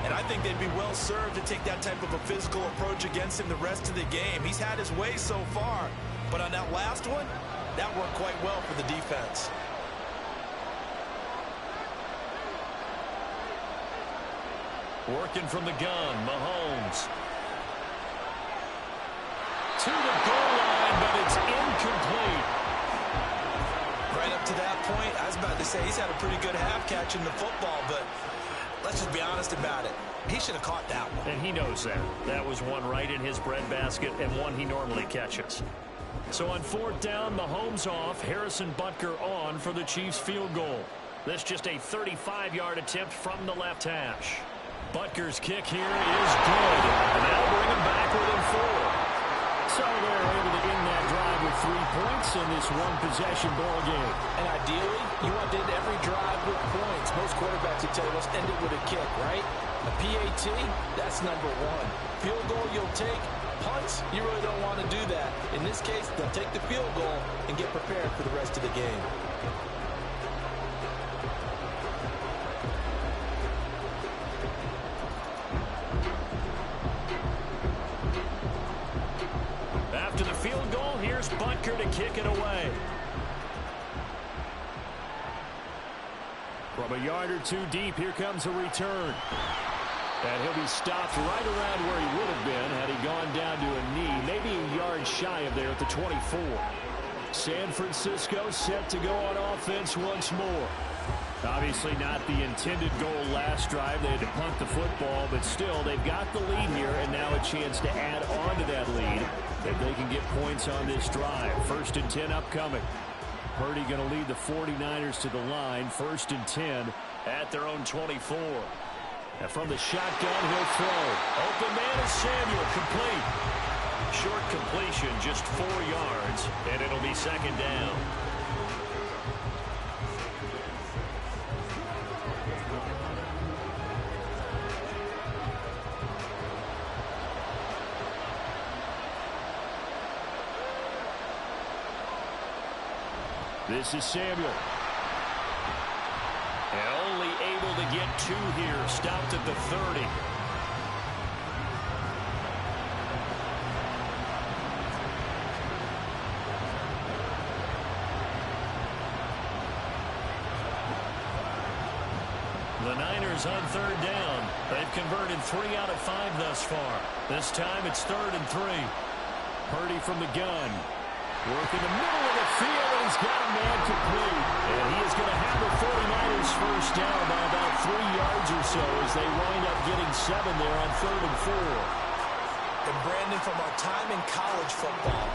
And I think they'd be well served to take that type of a physical approach against him the rest of the game. He's had his way so far, but on that last one, that worked quite well for the defense. Working from the gun, Mahomes. To the goal line, but it's incomplete. Right up to that point, I was about to say he's had a pretty good half catching the football, but let's just be honest about it. He should have caught that one. And he knows that. That was one right in his breadbasket and one he normally catches. So on 4th down, Mahomes off, Harrison Butker on for the Chiefs field goal. That's just a 35-yard attempt from the left hash. Butker's kick here is good. And that'll bring him back within 4. So they're able to end that drive with 3 points in this one-possession ball game. And ideally, you want to end every drive with points. Most quarterbacks would tell you, let's end it with a kick, right? A PAT, that's number 1. Field goal you'll take. Punts, you really don't want to do that. In this case, they'll take the field goal and get prepared for the rest of the game. After the field goal, here's Butker to kick it away. From a yard or 2 deep, here comes a return. And he'll be stopped right around where he would have been had he gone down to a knee, maybe a yard shy of there at the 24. San Francisco set to go on offense once more. Obviously not the intended goal last drive. They had to punt the football, but still, they've got the lead here, and now a chance to add on to that lead if they can get points on this drive. 1st and 10 upcoming. Purdy going to lead the 49ers to the line. 1st and 10 at their own 24. And from the shotgun, he'll throw. Open man is Samuel, complete. Short completion, just 4 yards, and it'll be 2nd down. This is Samuel. And only able to get 2 here. Stopped at the 30. The Niners on 3rd down. They've converted 3 out of 5 thus far. This time it's 3rd and 3. Purdy from the gun. Work in the middle of the field, and he's got a man complete. And he is going to have the 49ers first down by about yards or so as they wind up getting 7 there on 3rd and 4. And Brandon, from our time in college football,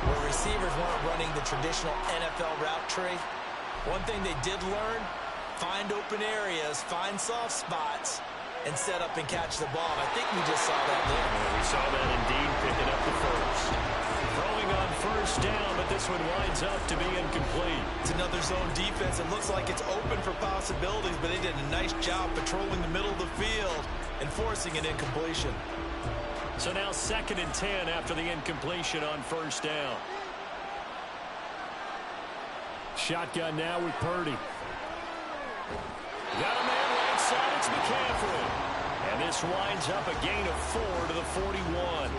where receivers weren't running the traditional NFL route tree, one thing they did learn, find open areas, find soft spots, and set up and catch the ball. And I think we just saw that there. Well, we saw that indeed, picking up the first. Throwing on 1st down, but this one winds up to be incomplete. It's another zone defense. It looks like it's open for possibilities, but they did a nice job patrolling the middle of the field and forcing an incompletion. So now 2nd and 10 after the incompletion on 1st down. Shotgun now with Purdy. Got a man right side, it's McCaffrey. And this winds up a gain of 4 to the 41.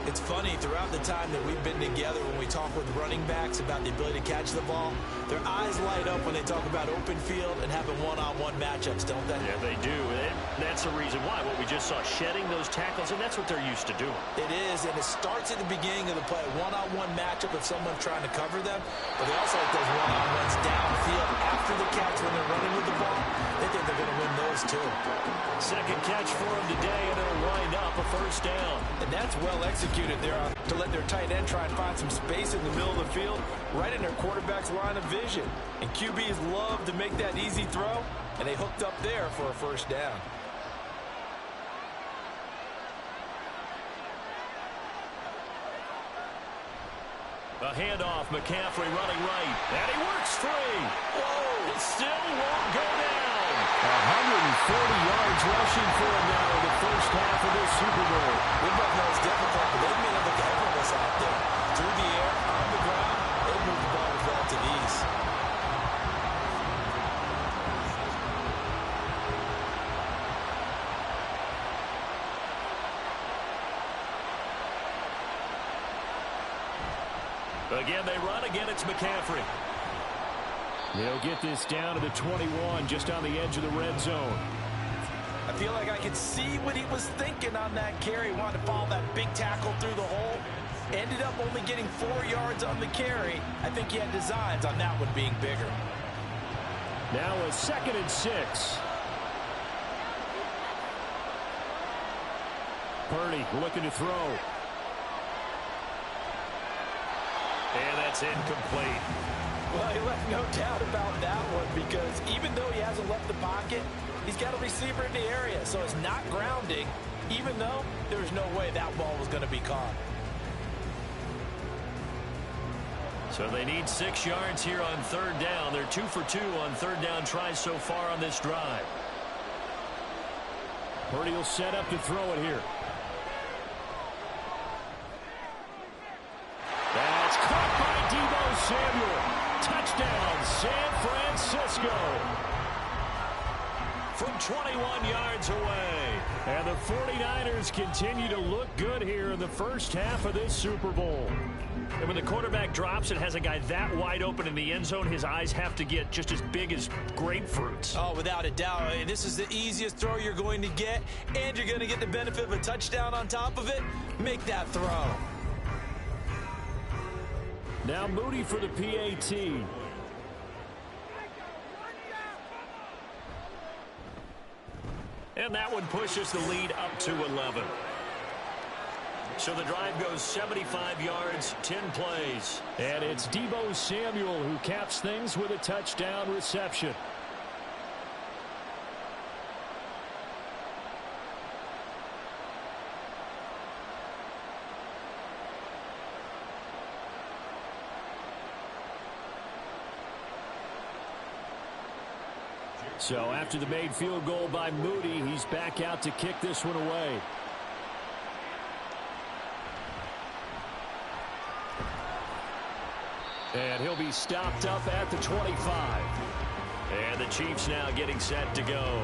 It's funny, throughout the time that we've been together, when we talk with running backs about the ability to catch the ball, their eyes light up when they talk about open field and having one-on-one matchups, don't they? Yeah, they do. And that's the reason why. What we just saw, shedding those tackles, and that's what they're used to doing. It is, and it starts at the beginning of the play. One-on-one matchup if someone's trying to cover them, but they also like those one-on-ones downfield after the catch when they're running with the ball. They think they're going to win those too. 2nd catch for him today, and it'll wind up a 1st down. And that's well executed there to let their tight end try and find some space in the middle of the field, right in their quarterback's line of vision. And QBs love to make that easy throw, and they hooked up there for a 1st down. A handoff, McCaffrey running right, and he works free. Whoa, it still won't go down. 140 yards rushing for him now in the 1st half of this Super Bowl. We both know it's difficult, but they've made it look effortless out there. Through the air, on the ground, they move the ball with relative ease. Again, they run. Again, it's McCaffrey. They'll get this down to the 21, just on the edge of the red zone. I feel like I could see what he was thinking on that carry. Wanted to follow that big tackle through the hole. Ended up only getting 4 yards on the carry. I think he had designs on that one being bigger. Now a 2nd and 6. Purdy looking to throw. And that's incomplete. Well, he left no doubt about that one, because even though he hasn't left the pocket, he's got a receiver in the area, so it's not grounding, even though there's no way that ball was going to be caught. So they need 6 yards here on 3rd down. They're 2 for 2 on 3rd down tries so far on this drive. Purdy will set up to throw it here. That's caught by Deebo Samuel. Touchdown, San Francisco. From 21 yards away. And the 49ers continue to look good here in the 1st half of this Super Bowl. And when the quarterback drops and has a guy that wide open in the end zone, his eyes have to get just as big as grapefruits. Oh, without a doubt. I mean, this is the easiest throw you're going to get, and you're going to get the benefit of a touchdown on top of it. Make that throw. Now Moody for the PAT. And that one pushes the lead up to 11. So the drive goes 75 yards, 10 plays. And it's Deebo Samuel who caps things with a touchdown reception. So after the made field goal by Moody, he's back out to kick this one away. And he'll be stopped up at the 25. And the Chiefs now getting set to go.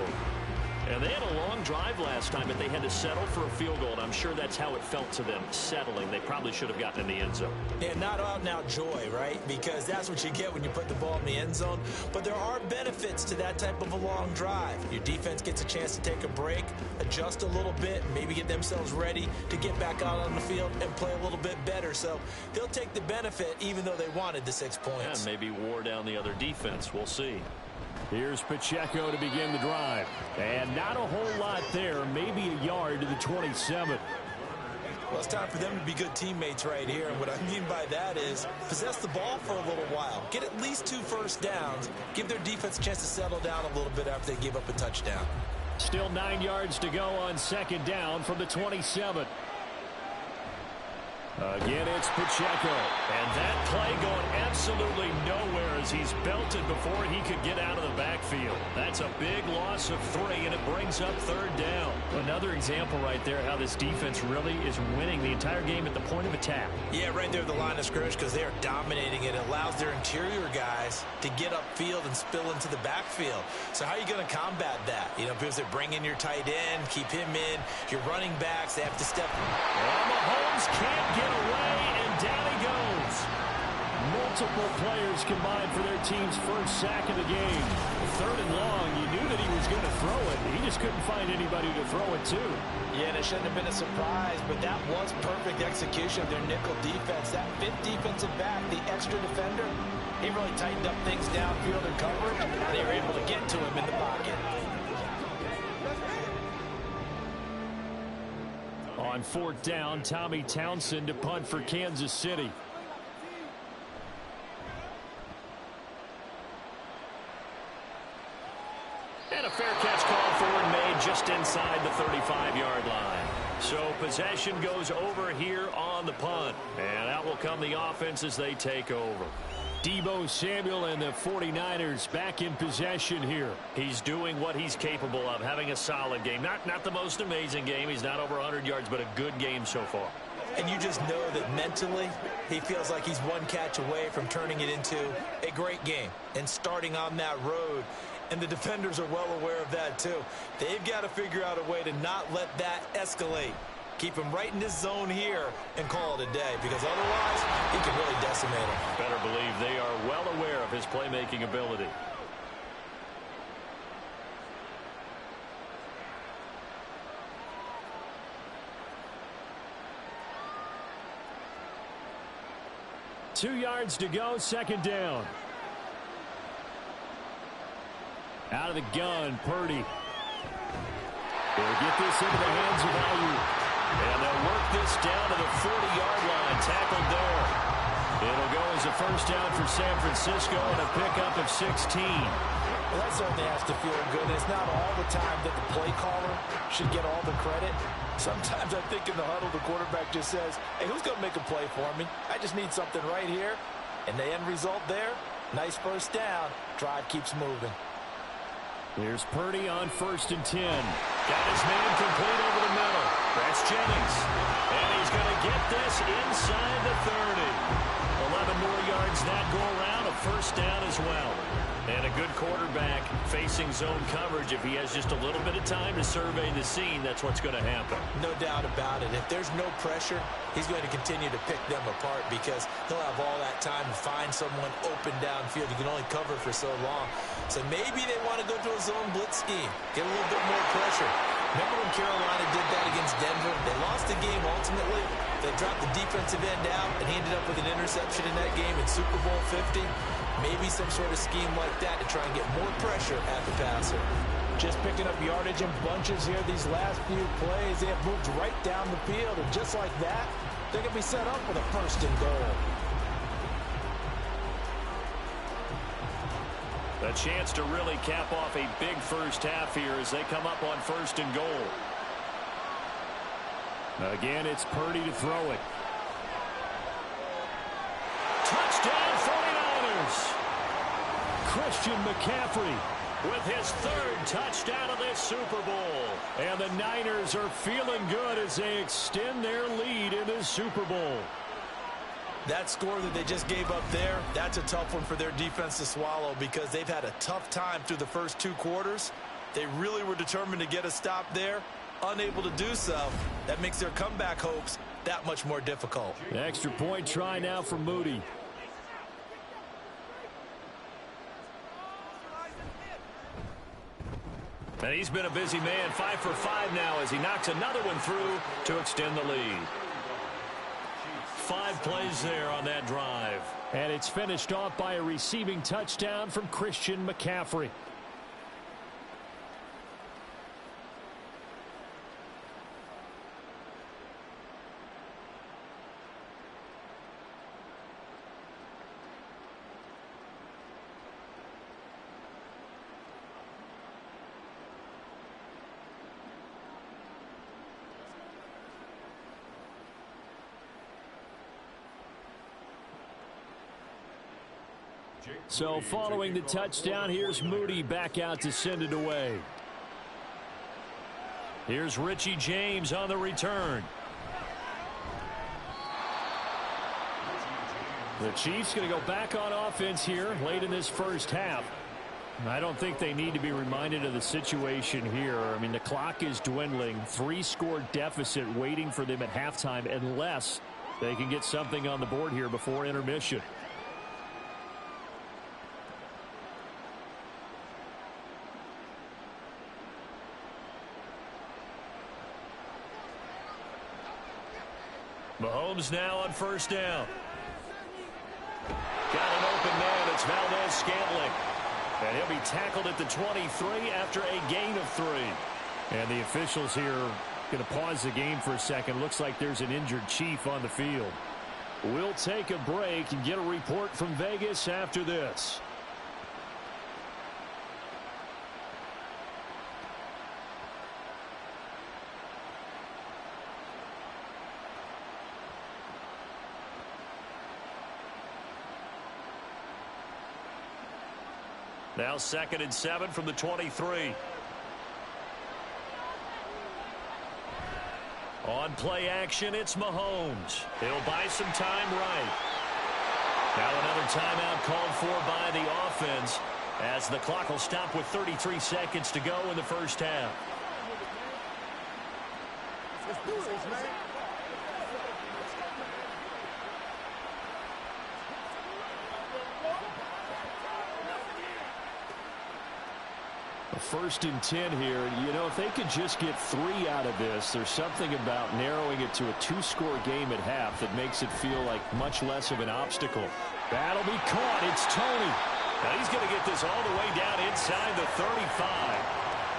And they had a long drive last time, but they had to settle for a field goal, and I'm sure that's how it felt to them, settling. They probably should have gotten in the end zone. Yeah, not out and out joy, right? Because that's what you get when you put the ball in the end zone. But there are benefits to that type of a long drive. Your defense gets a chance to take a break, adjust a little bit, maybe get themselves ready to get back out on the field and play a little bit better. So they'll take the benefit even though they wanted the 6 points. And maybe wore down the other defense. We'll see. Here's Pacheco to begin the drive. And not a whole lot there, maybe a yard to the 27. Well, it's time for them to be good teammates right here. And what I mean by that is possess the ball for a little while. Get at least 2 first downs. Give their defense a chance to settle down a little bit after they give up a touchdown. Still 9 yards to go on second down from the 27. Again, it's Pacheco. And that play going absolutely nowhere as he's belted before he could get out of the backfield. That's a big loss of 3, and it brings up third down. Another example right there how this defense really is winning the entire game at the point of attack. Yeah, right there at the line of scrimmage because they are dominating it. It allows their interior guys to get upfield and spill into the backfield. So how are you going to combat that? You know, because they bring in your tight end, keep him in. Your running backs, they have to step. And Mahomes can't get away, and down he goes. Multiple players combined for their team's first sack of the game. 3rd and long, you knew that he was going to throw it. He just couldn't find anybody to throw it to. Yeah, and it shouldn't have been a surprise, but that was perfect execution of their nickel defense. That 5th defensive back, the extra defender, he really tightened up things downfield and coverage, and they were able to get to him in the pocket. On 4th down, Tommy Townsend to punt for Kansas City. And a fair catch called for and made just inside the 35-yard line. So possession goes over here on the punt. And out will come the offense as they take over. Deebo Samuel and the 49ers back in possession here. He's doing what he's capable of, having a solid game. Not the most amazing game. He's not over 100 yards, but a good game so far. And you just know that mentally he feels like he's one catch away from turning it into a great game and starting on that road. And the defenders are well aware of that too. They've got to figure out a way to not let that escalate. Keep him right in this zone here and call it a day, because otherwise he can really decimate him. Better believe they are well aware of his playmaking ability. Two yards to go, second down. Out of the gun, Purdy. They'll get this into the hands of Ayuk. And they'll work this down to the 40-yard line, tackled there. It'll go as a first down for San Francisco and a pickup of 16. Well, that certainly has to feel good. It's not all the time that the play caller should get all the credit. Sometimes I think in the huddle the quarterback just says, hey, who's going to make a play for me? I just need something right here. And the end result there, nice first down. Drive keeps moving. Here's Purdy on 1st and 10. Got his man complete over the middle. That's Jennings. And he's going to get this inside the 30. 11 more yards that go around, a first down as well. And a good quarterback facing zone coverage. If he has just a little bit of time to survey the scene, that's what's going to happen. No doubt about it. If there's no pressure, he's going to continue to pick them apart because he'll have all that time to find someone open downfield. You can only cover for so long. So maybe they want to go to a zone blitz scheme, get a little bit more pressure. Remember when Carolina did that against Denver? They lost the game ultimately. They dropped the defensive end out, and he ended up with an interception in that game in Super Bowl 50. Maybe some sort of scheme like that to try and get more pressure at the passer. Just picking up yardage in bunches here these last few plays. They have moved right down the field, and just like that, they're going to be set up with a 1st and goal. A chance to really cap off a big first half here as they come up on 1st and goal. Again, it's Purdy to throw it. Touchdown 49ers! Christian McCaffrey with his 3rd touchdown of this Super Bowl. And the Niners are feeling good as they extend their lead in this Super Bowl. That score that they just gave up there, that's a tough one for their defense to swallow because they've had a tough time through the first 2 quarters. They really were determined to get a stop there, unable to do so. That makes their comeback hopes that much more difficult. The extra point try now for Moody. And he's been a busy man, 5 for 5 now as he knocks another one through to extend the lead. 5 plays there on that drive. And it's finished off by a receiving touchdown from Christian McCaffrey. So following the touchdown, here's Moody back out to send it away. Here's Richie James on the return. The Chiefs going to go back on offense here late in this first half. I don't think they need to be reminded of the situation here. I mean, the clock is dwindling. 3-score deficit waiting for them at halftime unless they can get something on the board here before intermission. Mahomes now on first down. Got an open man. It's Valdez-Scantling. And he'll be tackled at the 23 after a gain of 3. And the officials here going to pause the game for a second. Looks like there's an injured Chief on the field. We'll take a break and get a report from Vegas after this. Now 2nd and 7 from the 23. On play action, it's Mahomes. He'll buy some time right. Now another timeout called for by the offense as the clock will stop with 33 seconds to go in the first half. Let's do this, man. First and 10 here. You know, if they could just get 3 out of this, there's something about narrowing it to a 2-score game at half that makes it feel like much less of an obstacle. That'll be caught. It's Tony. Now he's going to get this all the way down inside the 35.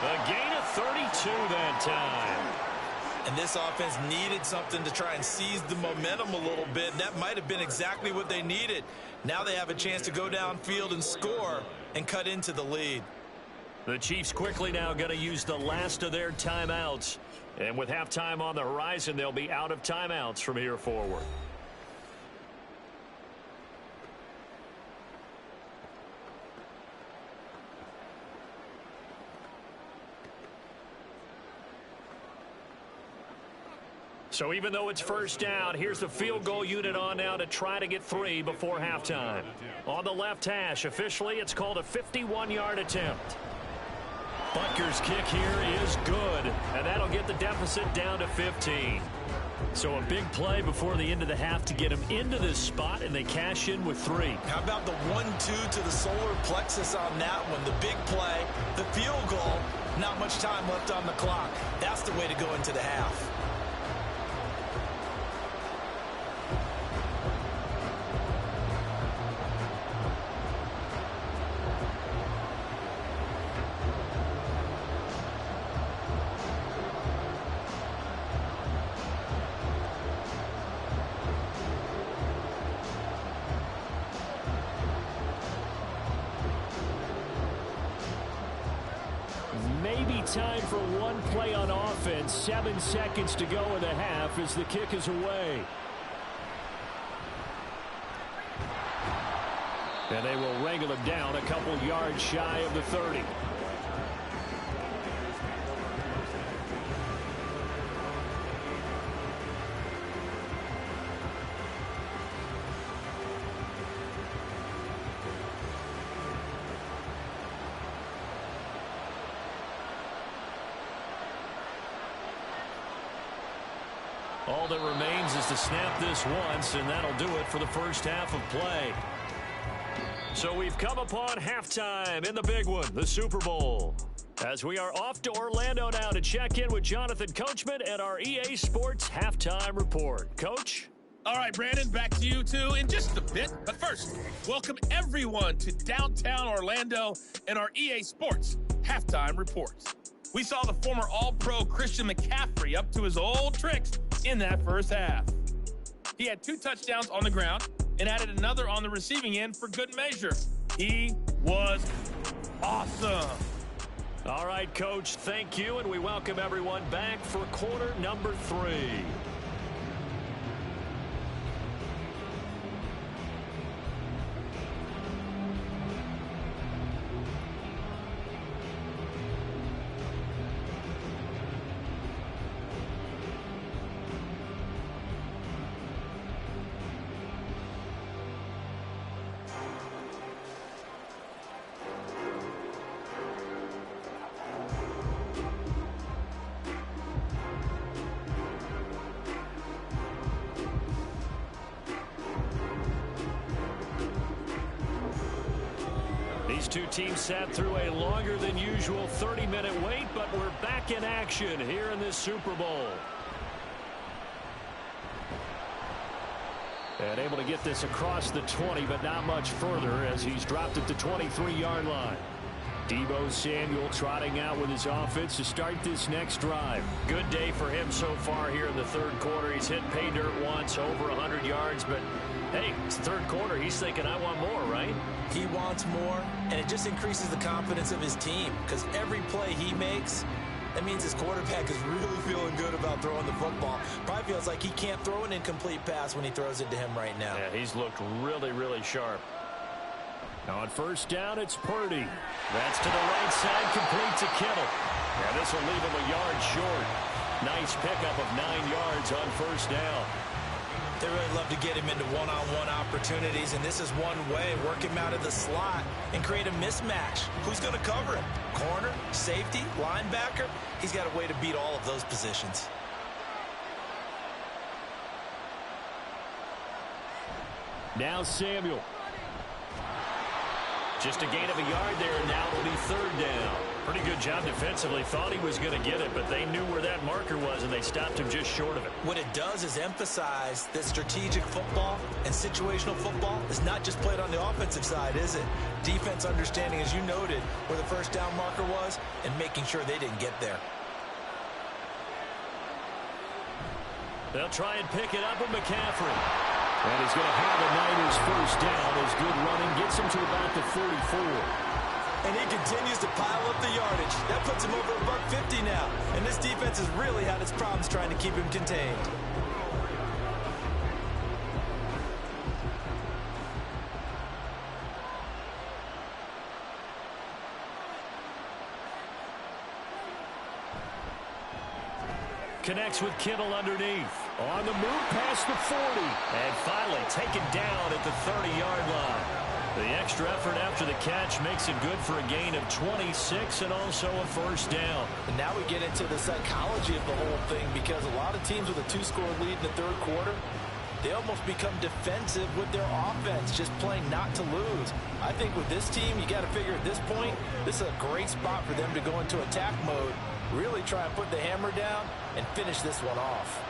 A gain of 32 that time. And this offense needed something to try and seize the momentum a little bit. That might have been exactly what they needed. Now they have a chance to go downfield and score and cut into the lead. The Chiefs quickly now going to use the last of their timeouts. And with halftime on the horizon, they'll be out of timeouts from here forward. So even though it's first down, here's the field goal unit on now to try to get 3 before halftime. On the left hash, officially, it's called a 51-yard attempt. Butker's kick here is good, and that'll get the deficit down to 15. So a big play before the end of the half to get them into this spot, and they cash in with 3. How about the 1-2 to the solar plexus on that one? The big play, the field goal, not much time left on the clock. That's the way to go into the half. Time for one play on offense. 7 seconds to go in the half as the kick is away. And they will wrangle him down a couple yards shy of the 30. All that remains is to snap this once, and that'll do it for the first half of play. So we've come upon halftime in the big one, the Super Bowl. As we are off to Orlando now to check in with Jonathan Coachman at our EA Sports Halftime Report. Coach? All right, Brandon, back to you two in just a bit. But first, welcome everyone to downtown Orlando and our EA Sports halftime reports. We saw the former All-Pro Christian McCaffrey up to his old tricks in that first half. He had 2 touchdowns on the ground and added another on the receiving end for good measure. He was awesome. All right, Coach, thank you, and we welcome everyone back for quarter number 3. These two teams sat through a longer than usual 30-minute wait, but we're back in action here in this Super Bowl. And able to get this across the 20, but not much further as he's dropped at the 23-yard line. Deebo Samuel trotting out with his offense to start this next drive. Good day for him so far here in the third quarter. He's hit pay dirt once, over 100 yards, but hey, it's the third quarter. He's thinking, I want more, right? He wants more, and it just increases the confidence of his team because every play he makes, that means his quarterback is really feeling good about throwing the football. Probably feels like he can't throw an incomplete pass when he throws it to him right now. Yeah, he's looked really, really sharp. Now on first down, it's Purdy. That's to the right side, complete to Kittle. Now this will leave him a yard short. Nice pickup of 9 yards on first down. They really love to get him into one-on-one opportunities, and this is one way. Work him out of the slot and create a mismatch. Who's going to cover him? Corner, safety, linebacker? He's got a way to beat all of those positions. Now Samuel. Just a gain of a yard there, and now it'll be third down. Pretty good job defensively. Thought he was going to get it, but they knew where that marker was, and they stopped him just short of it. What it does is emphasize that strategic football and situational football is not just played on the offensive side, is it? Defense understanding, as you noted, where the first down marker was and making sure they didn't get there. They'll try and pick it up with McCaffrey. And he's going to have the Niners first down. His good running gets him to about the 44. And he continues to pile up the yardage. That puts him over $150 now. And this defense has really had its problems trying to keep him contained. Connects with Kittle underneath. On the move past the 40. And finally taken down at the 30-yard line. The extra effort after the catch makes it good for a gain of 26 and also a first down. And now we get into the psychology of the whole thing because a lot of teams with a 2-score lead in the third quarter, they almost become defensive with their offense, just playing not to lose. I think with this team, you got to figure at this point, this is a great spot for them to go into attack mode, really try and put the hammer down and finish this one off.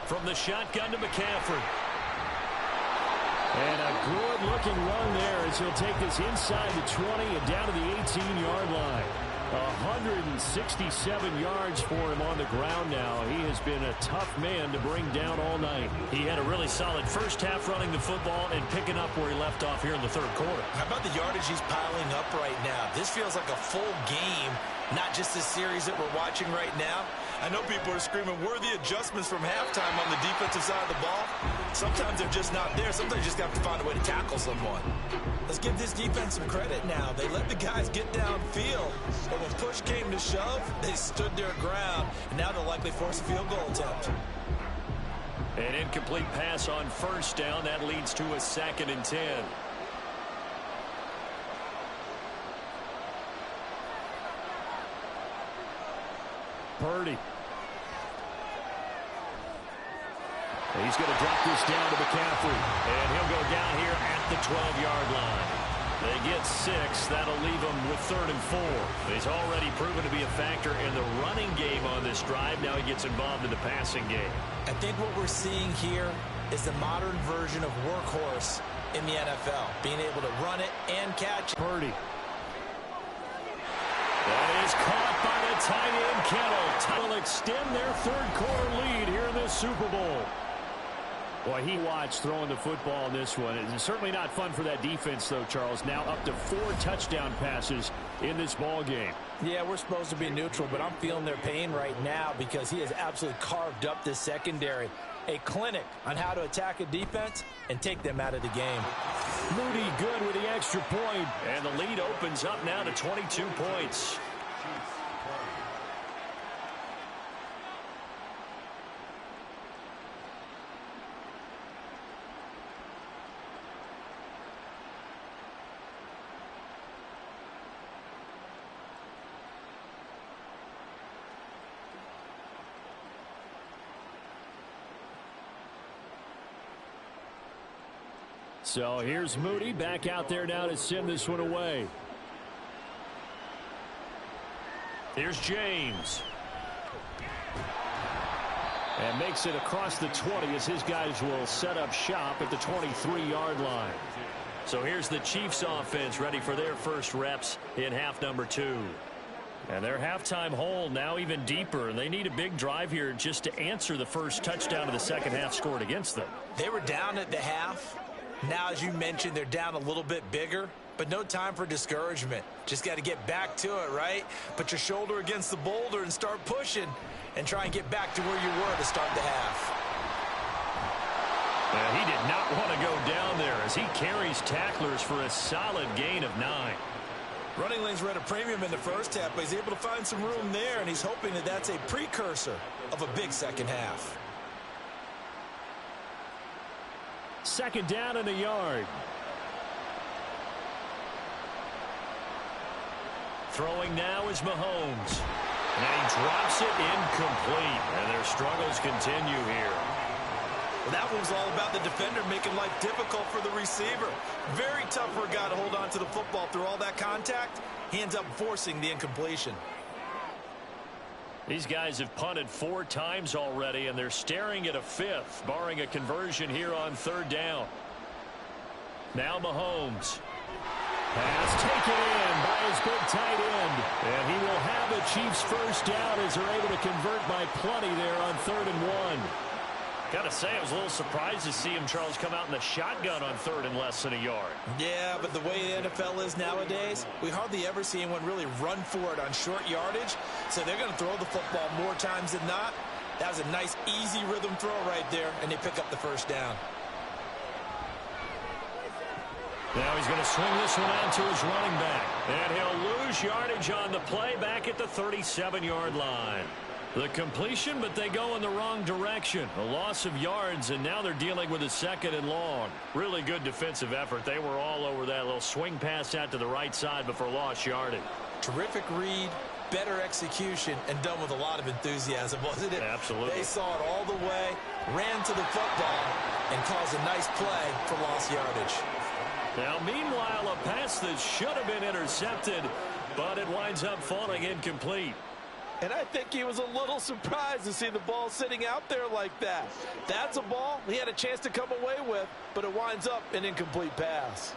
From the shotgun to McCaffrey. And a good-looking run there as he'll take this inside the 20 and down to the 18-yard line. 167 yards for him on the ground now. He has been a tough man to bring down all night. He had a really solid first half running the football and picking up where he left off here in the third quarter. How about the yardage he's piling up right now? This feels like a full game, not just this series that we're watching right now. I know people are screaming worthy adjustments from halftime on the defensive side of the ball. Sometimes they're just not there. Sometimes you just have to find a way to tackle someone. Let's give this defense some credit now. They let the guys get downfield, but when push came to shove, they stood their ground, and now they'll likely force a field goal attempt. An incomplete pass on first down. That leads to a 2nd and 10. Purdy. He's going to drop this down to McCaffrey. And he'll go down here at the 12-yard line. They get 6. That'll leave them with 3rd and 4. He's already proven to be a factor in the running game on this drive. Now he gets involved in the passing game. I think what we're seeing here is the modern version of workhorse in the NFL, being able to run it and catch it. Purdy. That is caught by the tight end, Kittle. Will extend their 3rd quarter lead here in this Super Bowl. Boy, he watched throwing the football in this one. It's certainly not fun for that defense, though, Charles. Now up to 4 touchdown passes in this ball game. Yeah, we're supposed to be neutral, but I'm feeling their pain right now because he has absolutely carved up this secondary. A clinic on how to attack a defense and take them out of the game. Moody good with the extra point. And the lead opens up now to 22 points. So here's Moody back out there now to send this one away. Here's James. And makes it across the 20 as his guys will set up shop at the 23-yard line. So here's the Chiefs offense ready for their first reps in half number 2. And their halftime hole now even deeper. And they need a big drive here just to answer the first touchdown of the second half scored against them. They were down at the half. Now, as you mentioned, they're down a little bit bigger, but no time for discouragement. Just got to get back to it, right? Put your shoulder against the boulder and start pushing and try and get back to where you were to start the half. He did not want to go down there as he carries tacklers for a solid gain of 9. Running lanes were at a premium in the first half, but he's able to find some room there, and he's hoping that that's a precursor of a big second half. 2nd down and a yard. Throwing now is Mahomes. And he drops it incomplete. And their struggles continue here. Well, that one's all about the defender making life difficult for the receiver. Very tough for a guy to hold on to the football through all that contact. He ends up forcing the incompletion. These guys have punted 4 times already, and they're staring at a 5th, barring a conversion here on 3rd down. Now Mahomes. Pass taken in by his big tight end. And he will have the Chiefs first down as they're able to convert by plenty there on 3rd and 1. Got to say, I was a little surprised to see him, Charles, come out in the shotgun on 3rd and less than a yard. Yeah, but the way the NFL is nowadays, we hardly ever see anyone really run for it on short yardage. So they're going to throw the football more times than not. That was a nice, easy rhythm throw right there, and they pick up the first down. Now he's going to swing this one out to his running back. And he'll lose yardage on the play back at the 37-yard line. The completion, but they go in the wrong direction. A loss of yards, and now they're dealing with a 2nd and long. Really good defensive effort. They were all over that little swing pass out to the right side before lost yardage. Terrific read, better execution, and done with a lot of enthusiasm, wasn't it? Absolutely. They saw it all the way, ran to the football, and caused a nice play for lost yardage. Now, meanwhile, a pass that should have been intercepted, but it winds up falling incomplete. And I think he was a little surprised to see the ball sitting out there like that. That's a ball he had a chance to come away with, but it winds up an incomplete pass.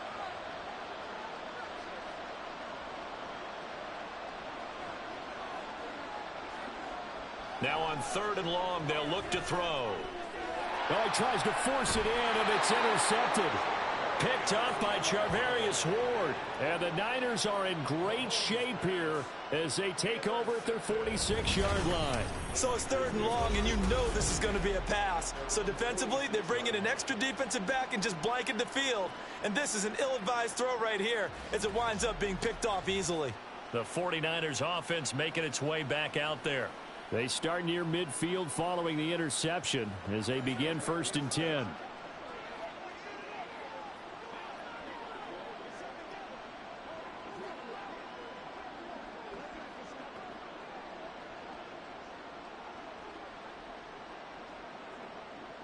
Now on 3rd and long, they'll look to throw. Well, he tries to force it in, and it's intercepted. Picked up by Charvarius Ward. And the Niners are in great shape here as they take over at their 46-yard line. So it's 3rd and long, and you know this is going to be a pass. So defensively, they bring in an extra defensive back and just blanket the field. And this is an ill-advised throw right here as it winds up being picked off easily. The 49ers offense making its way back out there. They start near midfield following the interception as they begin 1st and 10.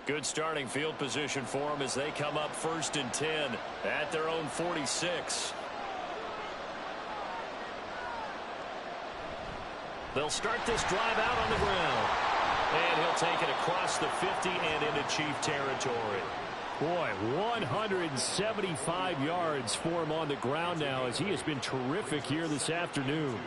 Good starting field position for them as they come up 1st and 10 at their own 46. They'll start this drive out on the ground. And he'll take it across the 50 and into Chief territory. Boy, 175 yards for him on the ground now as he has been terrific here this afternoon.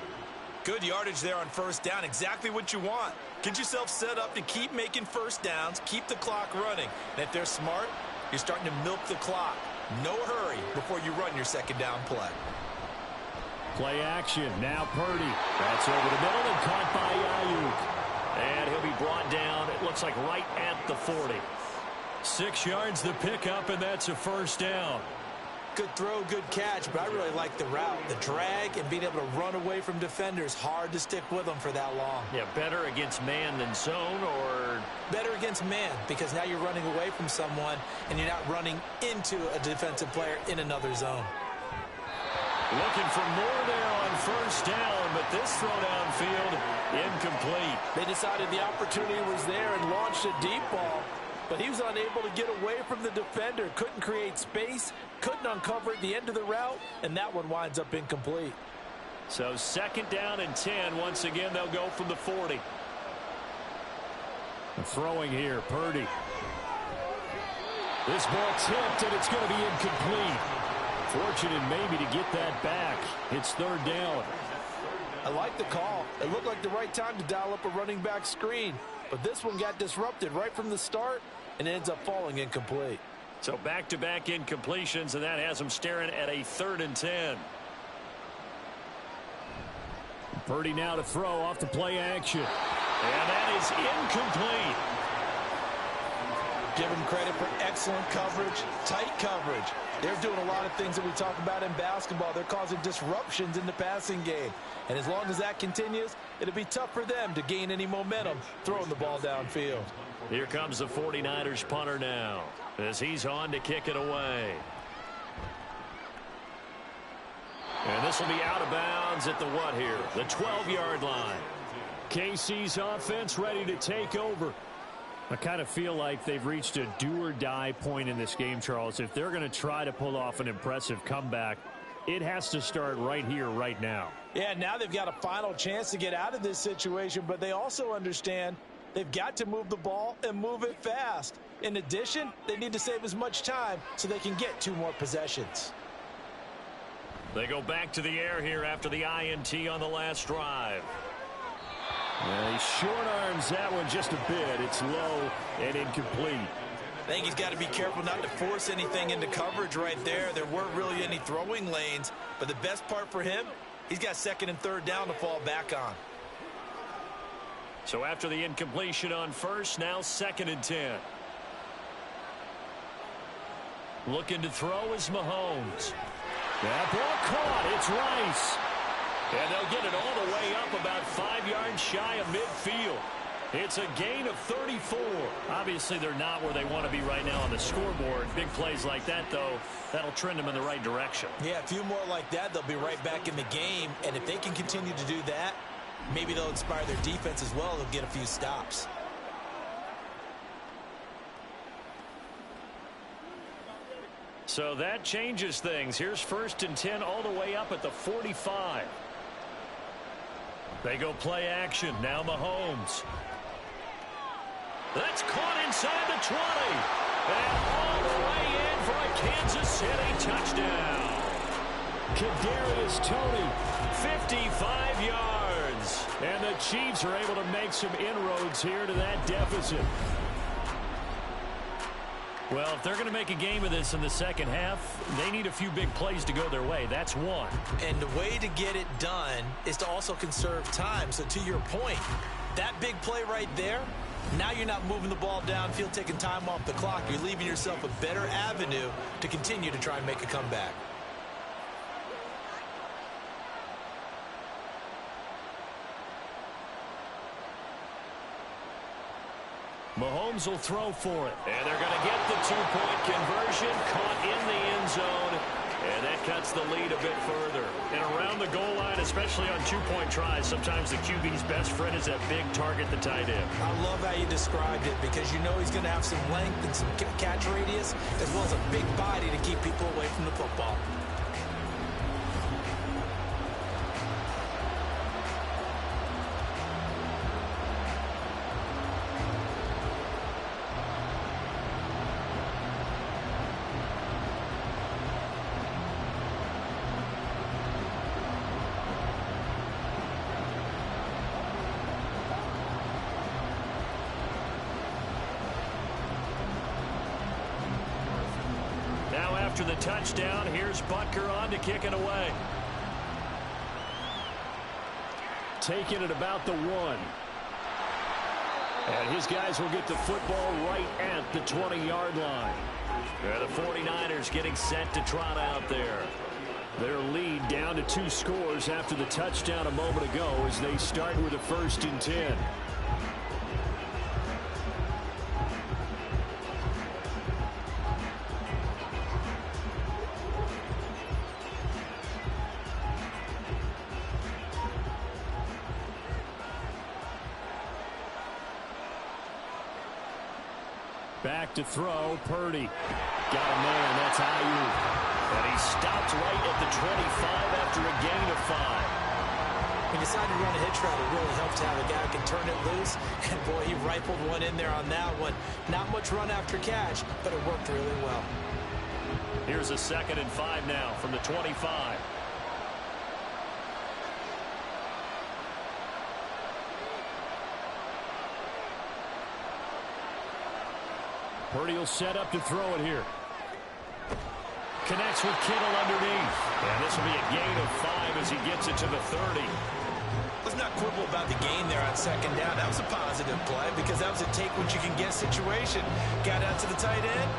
Good yardage there on first down. Exactly what you want. Get yourself set up to keep making first downs, keep the clock running. And if they're smart, you're starting to milk the clock. No hurry before you run your second down play. Play action. Now Purdy. That's over the middle and caught by Ayuk. And he'll be brought down, it looks like right at the 40. 6 yards the pickup, and that's a first down. Good throw, good catch, but I really like the route. The drag and being able to run away from defenders. Hard to stick with them for that long. Yeah, better against man than zone, or? Better against man, because now you're running away from someone and you're not running into a defensive player in another zone. Looking for more there on first down, but this throw downfield incomplete. They decided the opportunity was there and launched a deep ball, but he was unable to get away from the defender. Couldn't create space, couldn't uncover at the end of the route, and that one winds up incomplete. So second down and 10. Once again, they'll go from the 40. Throwing here, Purdy. This ball tipped, and it's going to be incomplete. Fortunate maybe to get that back. It's third down. I like the call. It looked like the right time to dial up a running back screen, but this one got disrupted right from the start and ends up falling incomplete. So back-to-back incompletions, and that has them staring at a 3rd and 10. Purdy now to throw off the play action. And that is incomplete. Give him credit for excellent coverage, tight coverage. They're doing a lot of things that we talk about in basketball. They're causing disruptions in the passing game. And as long as that continues, it'll be tough for them to gain any momentum throwing the ball downfield. Here comes the 49ers punter now as he's on to kick it away. And this will be out of bounds at the what here? The 12-yard line. KC's offense ready to take over. I kind of feel like they've reached a do-or-die point in this game, Charles. If they're going to try to pull off an impressive comeback, it has to start right here, right now. Yeah, now they've got a final chance to get out of this situation, but they also understand they've got to move the ball and move it fast. In addition, they need to save as much time so they can get 2 more possessions. They go back to the air here after the INT on the last drive. He short arms that one just a bit. It's low and incomplete. I think he's got to be careful not to force anything into coverage right there. There weren't really any throwing lanes, but the best part for him, he's got 2nd and 3rd down to fall back on. So after the incompletion on first, now 2nd and 10. Looking to throw is Mahomes. That ball caught. It's Rice. And they'll get it all the way up about 5 yards shy of midfield. It's a gain of 34. Obviously, they're not where they want to be right now on the scoreboard. Big plays like that, though, that'll trend them in the right direction. Yeah, a few more like that, they'll be right back in the game. And if they can continue to do that, maybe they'll inspire their defense as well. They'll get a few stops. So that changes things. Here's 1st and 10 all the way up at the 45. They go play action. Now Mahomes. That's caught inside the 20. And all the way in for a Kansas City touchdown. Kadarius Toney, 55 yards. And the Chiefs are able to make some inroads here to that deficit. Well, if they're going to make a game of this in the second half, they need a few big plays to go their way. That's one. And the way to get it done is to also conserve time. So to your point, that big play right there, now you're not moving the ball downfield, taking time off the clock. You're leaving yourself a better avenue to continue to try and make a comeback. Mahomes will throw for it. And they're going to get the 2-point conversion, caught in the end zone. And that cuts the lead a bit further. And around the goal line, especially on 2-point tries, sometimes the QB's best friend is that big target, the tight end. I love how you described it because you know he's going to have some length and some catch radius as well as a big body to keep people away from the football. after the touchdown. Here's Butker on to kick it away. Taking it about the 1. And his guys will get the football right at the 20-yard line. The 49ers getting set to trot out there. Their lead down to 2 scores after the touchdown a moment ago as they start with a 1st and 10. Back to throw, Purdy. Got a man, that's Ayuk. And he stopped right at the 25 after a gain of 5. He decided to run a hitch route. It really helped to have a guy who can turn it loose. And, boy, he rifled one in there on that one. Not much run after catch, but it worked really well. Here's a 2nd and 5 now from the 25. Purdy will set up to throw it here. Connects with Kittle underneath. And this will be a gain of 5 as he gets it to the 30. Let's not quibble about the gain there on 2nd down. That was a positive play because that was a take-what-you-can-get situation. Got out to the tight end.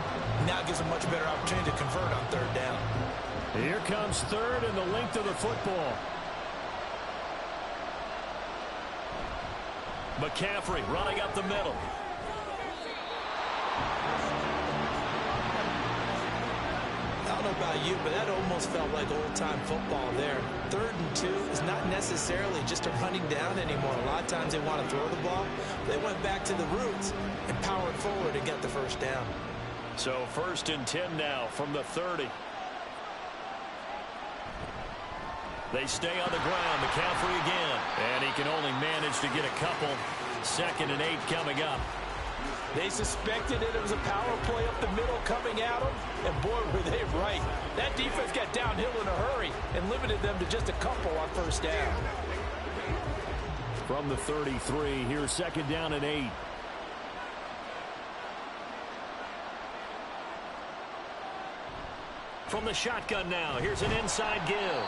Now gives a much better opportunity to convert on 3rd down. Here comes 3rd and the length of the football. McCaffrey running up the middle. I don't know about you, but that almost felt like old-time football there. 3rd and 2 is not necessarily just a running down anymore. A lot of times they want to throw the ball. They went back to the roots and powered forward and got the 1st down. So 1st and 10 now from the 30. They stay on the ground. McCaffrey again. And he can only manage to get a couple. 2nd and 8 coming up. They suspected it was a power play up the middle coming at them, and boy, were they right. That defense got downhill in a hurry and limited them to just a couple on 1st down. From the 33, here's 2nd down and 8. From the shotgun now, here's an inside give.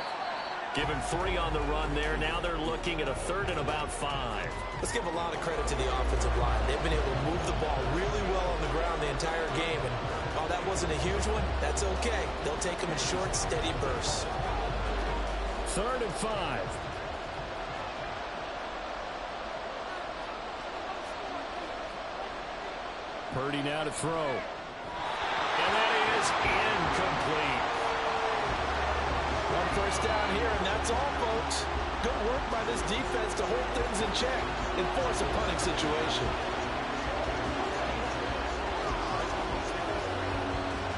Given 3 on the run there. Now they're looking at a 3rd and about 5. Let's give a lot of credit to the offensive line. They've been able to move the ball really well on the ground the entire game. And while that wasn't a huge one, that's okay. They'll take them in short, steady bursts. 3rd and 5. Purdy now to throw. And that is incomplete. 1st down here, and that's all, folks. Good work by this defense to hold things in check and force a punting situation.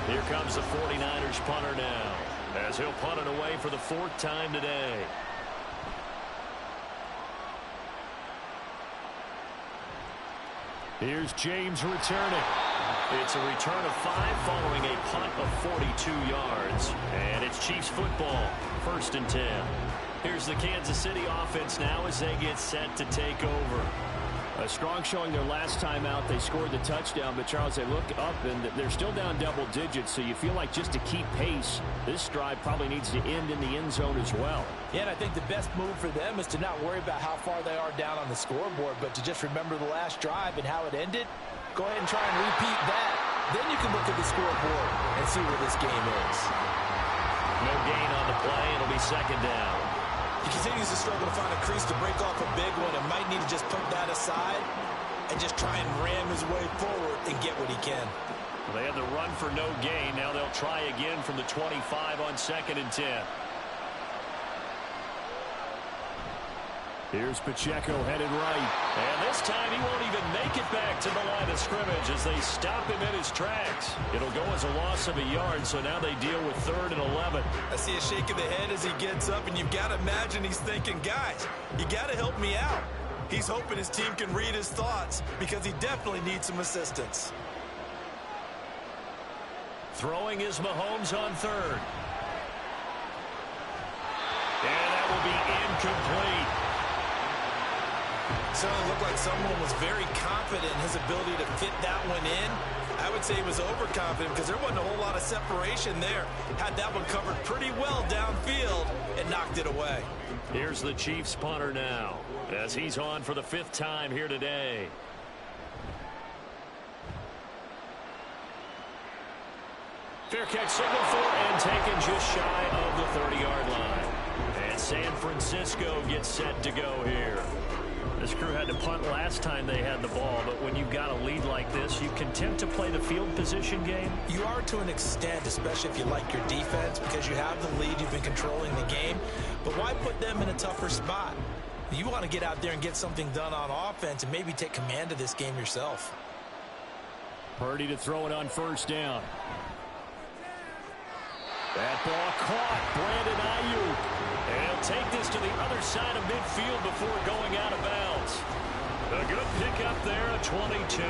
Here comes the 49ers punter now, as he'll punt it away for the 4th time today. Here's James returning. It's a return of 5 following a punt of 42 yards. And it's Chiefs football, 1st and 10. Here's the Kansas City offense now as they get set to take over. A strong showing their last time out. They scored the touchdown, but Charles, they look up and they're still down double digits, so you feel like just to keep pace, this drive probably needs to end in the end zone as well. Yeah, and I think the best move for them is to not worry about how far they are down on the scoreboard, but to just remember the last drive and how it ended. Go ahead and try and repeat that. Then you can look at the scoreboard and see where this game is. No gain on the play. It'll be 2nd down. He continues to struggle to find a crease to break off a big one and might need to just put that aside and just try and ram his way forward and get what he can. Well, they had the run for no gain. Now they'll try again from the 25 on 2nd and 10. Here's Pacheco headed right. And this time he won't even make it back to the line of scrimmage as they stop him in his tracks. It'll go as a loss of a yard, so now they deal with 3rd and 11. I see a shake of the head as he gets up, and you've got to imagine he's thinking, guys, you got to help me out. He's hoping his team can read his thoughts because he definitely needs some assistance. Throwing is Mahomes on 3rd. And that will be incomplete. Certainly looked like someone was very confident in his ability to fit that one in. I would say he was overconfident because there wasn't a whole lot of separation there. Had that one covered pretty well downfield and knocked it away. Here's the Chiefs punter now as he's on for the 5th time here today. Fair catch signal for and taken just shy of the 30-yard line. And San Francisco gets set to go here. This crew had to punt last time they had the ball, but when you've got a lead like this, you can tend to play the field position game. You are to an extent, especially if you like your defense, because you have the lead, you've been controlling the game. But why put them in a tougher spot? You want to get out there and get something done on offense and maybe take command of this game yourself. Purdy to throw it on 1st down. That ball caught. Brandon Ayuk. And he'll take this to the other side of midfield before going out of bounds. A good pickup there, a 22.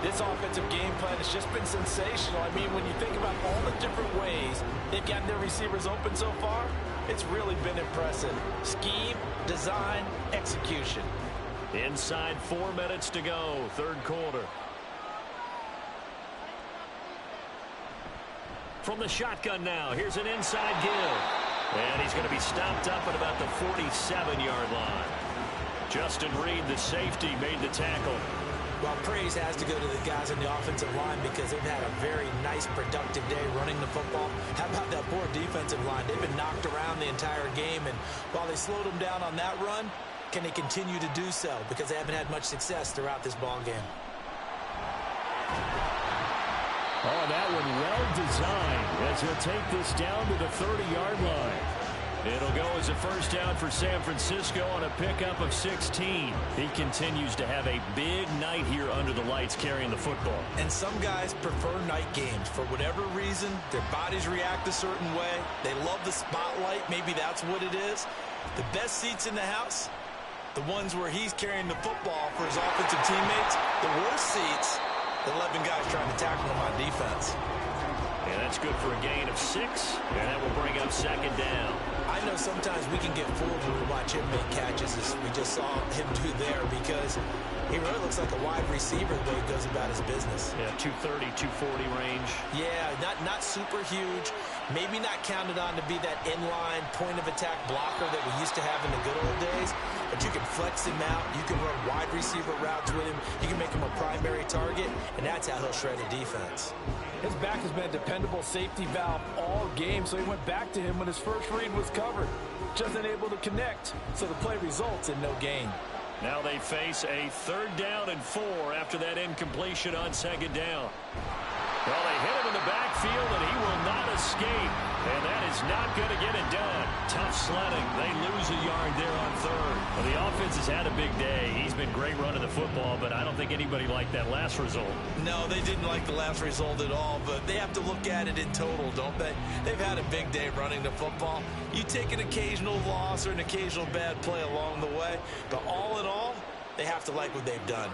This offensive game plan has just been sensational. I mean, when you think about all the different ways they've gotten their receivers open so far, it's really been impressive. Scheme, design, execution. Inside 4 minutes to go, 3rd quarter. From the shotgun now, here's an inside give. And he's going to be stopped up at about the 47-yard line. Justin Reed, the safety, made the tackle. Well, praise has to go to the guys on the offensive line because they've had a very nice, productive day running the football. How about that poor defensive line? They've been knocked around the entire game, and while they slowed them down on that run, can they continue to do so? Because they haven't had much success throughout this ball game. Oh, that one well designed as he'll take this down to the 30-yard line. It'll go as a 1st down for San Francisco on a pickup of 16. He continues to have a big night here under the lights carrying the football. And some guys prefer night games. For whatever reason, their bodies react a certain way. They love the spotlight. Maybe that's what it is. The best seats in the house, the ones where he's carrying the football for his offensive teammates. The worst seats, the 11 guys trying to tackle him on defense. And that's good for a gain of 6, and that will bring up 2nd down. I know sometimes we can get fooled when we watch him make catches, as we just saw him do there, because he really looks like a wide receiver the way he goes about his business. Yeah, 230, 240 range. Yeah, not super huge. Maybe not counted on to be that inline point-of-attack blocker that we used to have in the good old days, but you can flex him out. You can run wide receiver routes with him. You can make him a primary target, and that's how he'll shred a defense. His back has been a dependable safety valve all game, so he went back to him when his first read was covered. Just unable to connect, so the play results in no gain. Now they face a 3rd down and 4 after that incompletion on 2nd down. Well, they hit him in the backfield, and he will not escape. And that is not going to get it done. Tough sledding. They lose a yard there on 3rd. Well, the offense has had a big day. He's been great running the football, but I don't think anybody liked that last result. No, they didn't like the last result at all, but they have to look at it in total, don't they? They've had a big day running the football. You take an occasional loss or an occasional bad play along the way, but all in all, they have to like what they've done.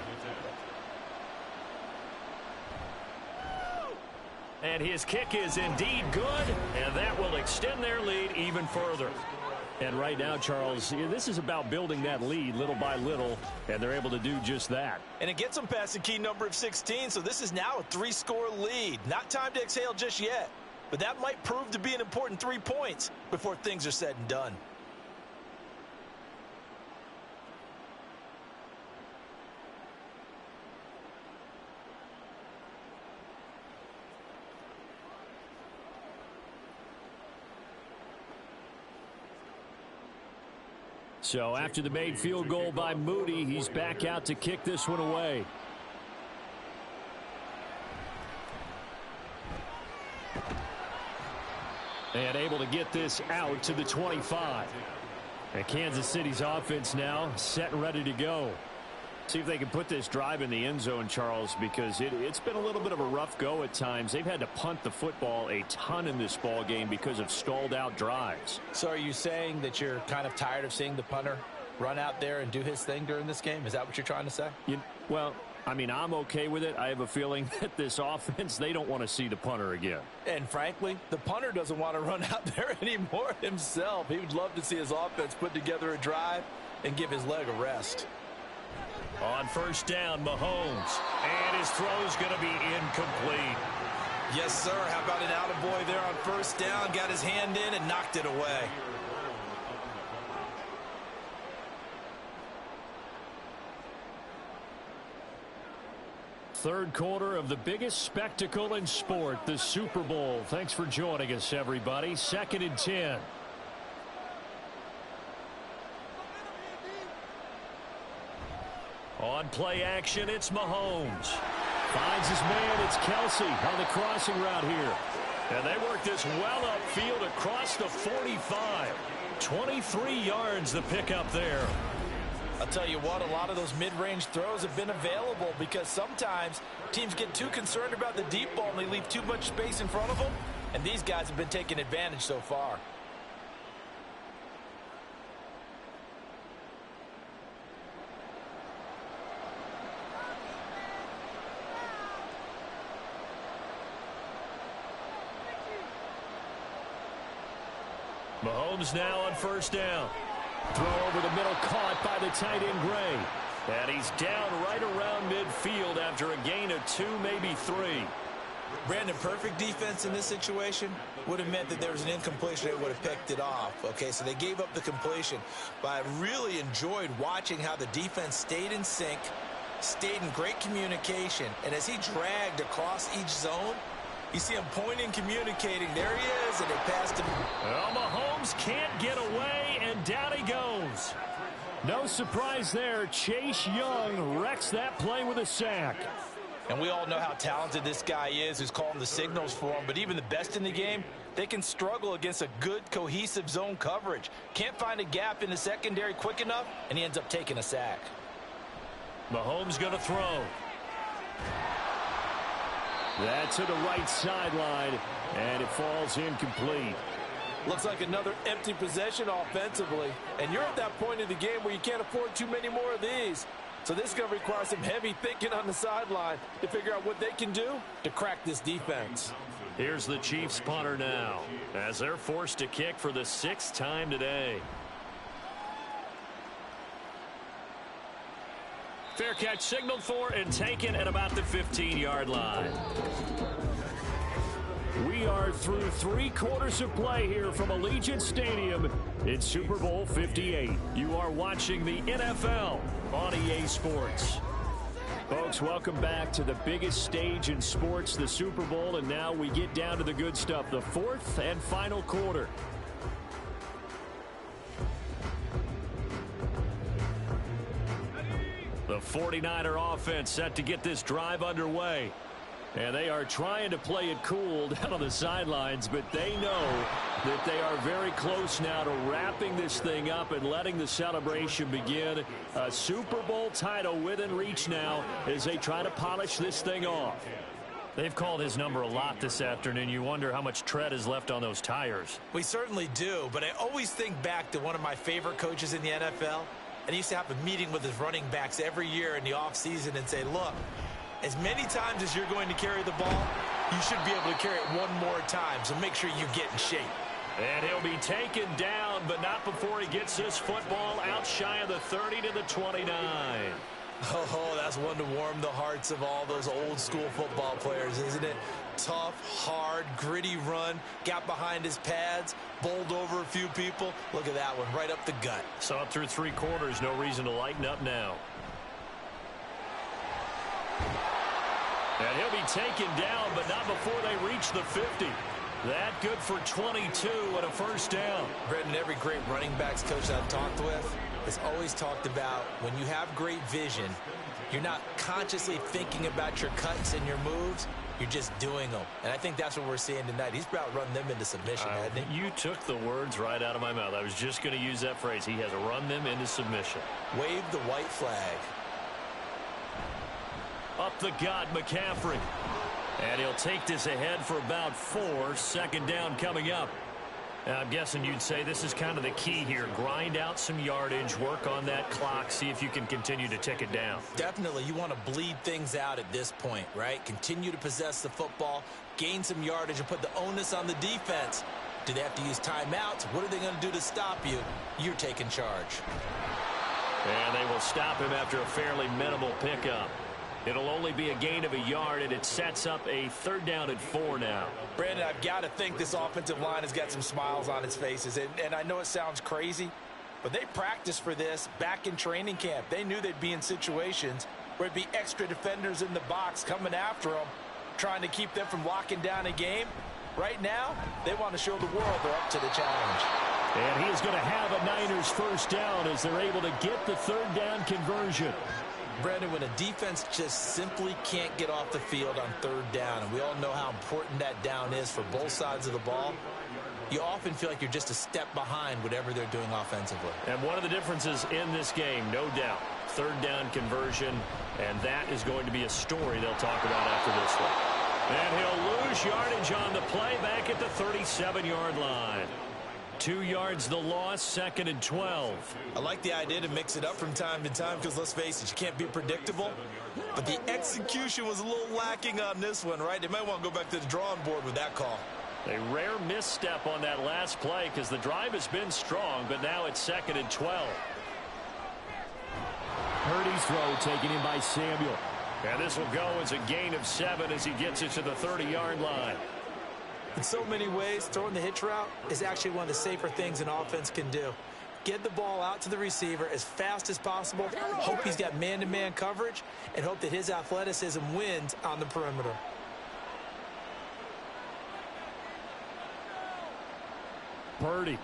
And his kick is indeed good, and that will extend their lead even further. And right now, Charles, this is about building that lead little by little, and they're able to do just that. And it gets them past the key number of 16, so this is now a 3-score lead. Not time to exhale just yet, but that might prove to be an important 3 points before things are said and done. So after the made field goal by Moody, he's back out to kick this one away. And able to get this out to the 25. And Kansas City's offense now set and ready to go. See if they can put this drive in the end zone, Charles, because it's been a little bit of a rough go at times. They've had to punt the football a ton in this ball game because of stalled out drives. So are you saying that you're kind of tired of seeing the punter run out there and do his thing during this game? Is that what you're trying to say? Well, I mean, I'm okay with it. I have a feeling that this offense, they don't want to see the punter again. And frankly, the punter doesn't want to run out there anymore himself. He would love to see his offense put together a drive and give his leg a rest. On first down, Mahomes. And his throw's going to be incomplete. Yes, sir. How about an attaboy there on first down? Got his hand in and knocked it away. Third quarter of the biggest spectacle in sport, the Super Bowl. Thanks for joining us, everybody. 2nd and 10. On play action, it's Mahomes. Finds his man, it's Kelsey on the crossing route here. And they work this well upfield across the 45. 23 yards the pickup there. I'll tell you what, a lot of those mid-range throws have been available because sometimes teams get too concerned about the deep ball and they leave too much space in front of them. And these guys have been taking advantage so far. Mahomes now on first down. Throw over the middle, caught by the tight end Gray. And he's down right around midfield after a gain of 2, maybe 3. Brandon, perfect defense in this situation would have meant that there was an incompletion. They would have picked it off. Okay, so they gave up the completion. But I really enjoyed watching how the defense stayed in sync, stayed in great communication. And as he dragged across each zone, you see him pointing, communicating. There he is, and they passed him. Well, Mahomes can't get away, and down he goes. No surprise there. Chase Young wrecks that play with a sack. And we all know how talented this guy is who's calling the signals for him. But even the best in the game, they can struggle against a good, cohesive zone coverage. Can't find a gap in the secondary quick enough, and he ends up taking a sack. Mahomes going to throw. That to the right sideline, and it falls incomplete. Looks like another empty possession offensively. And you're at that point in the game where you can't afford too many more of these. So this is going to require some heavy thinking on the sideline to figure out what they can do to crack this defense. Here's the Chiefs punter now, as they're forced to kick for the 6th time today. Fair catch signaled for and taken at about the 15-yard line. We are through 3 quarters of play here from Allegiant Stadium in Super Bowl 58. You are watching the NFL on EA Sports. Folks, welcome back to the biggest stage in sports, the Super Bowl, and now we get down to the good stuff, the 4th and final quarter. The 49er offense set to get this drive underway. And they are trying to play it cool down on the sidelines, but they know that they are very close now to wrapping this thing up and letting the celebration begin. A Super Bowl title within reach now as they try to polish this thing off. They've called his number a lot this afternoon. You wonder how much tread is left on those tires. We certainly do, but I always think back to one of my favorite coaches in the NFL. And he used to have a meeting with his running backs every year in the offseason and say, look, as many times as you're going to carry the ball, you should be able to carry it one more time, so make sure you get in shape. And he'll be taken down, but not before he gets this football out shy of the 30 to the 29. Oh, that's one to warm the hearts of all those old school football players, isn't it? Tough, hard, gritty run, got behind his pads, bowled over a few people. Look at that one, right up the gut. Saw it through 3 quarters, no reason to lighten up now. And he'll be taken down, but not before they reach the 50. That good for 22 and a first down. Brendan, every great running backs coach that I've talked with has always talked about when you have great vision, you're not consciously thinking about your cuts and your moves. You're just doing them. And I think that's what we're seeing tonight. He's about run them into submission, hasn't he? You took the words right out of my mouth. I was just going to use that phrase. He has run them into submission. Wave the white flag. Up the gut, McCaffrey. And he'll take this ahead for about 4. 2nd down coming up. I'm guessing you'd say this is kind of the key here. Grind out some yardage, work on that clock, see if you can continue to tick it down. Definitely. You want to bleed things out at this point, right? Continue to possess the football, gain some yardage, and put the onus on the defense. Do they have to use timeouts? What are they going to do to stop you? You're taking charge. And they will stop him after a fairly minimal pickup. It'll only be a gain of a yard, and it sets up a 3rd down and 4 now. Brandon, I've got to think this offensive line has got some smiles on its faces. And I know it sounds crazy, but they practiced for this back in training camp. They knew they'd be in situations where it'd be extra defenders in the box coming after them, trying to keep them from locking down a game. Right now, they want to show the world they're up to the challenge. And he is going to have a Niners 1st down as they're able to get the 3rd down conversion. Brandon, when a defense just simply can't get off the field on 3rd down, and we all know how important that down is for both sides of the ball, you often feel like you're just a step behind whatever they're doing offensively. And one of the differences in this game, no doubt, 3rd down conversion, and that is going to be a story they'll talk about after this one. And he'll lose yardage on the play back at the 37-yard line. 2 yards the loss, 2nd and 12. I like the idea to mix it up from time to time because, let's face it, you can't be predictable. But the execution was a little lacking on this one, right? They might want to go back to the drawing board with that call. A rare misstep on that last play because the drive has been strong, but now it's 2nd and 12. Purdy's throw taken in by Samuel. And this will go as a gain of 7 as he gets it to the 30-yard line. In so many ways, throwing the hitch route is actually one of the safer things an offense can do. Get the ball out to the receiver as fast as possible, hope he's got man-to-man coverage, and hope that his athleticism wins on the perimeter. Purdy.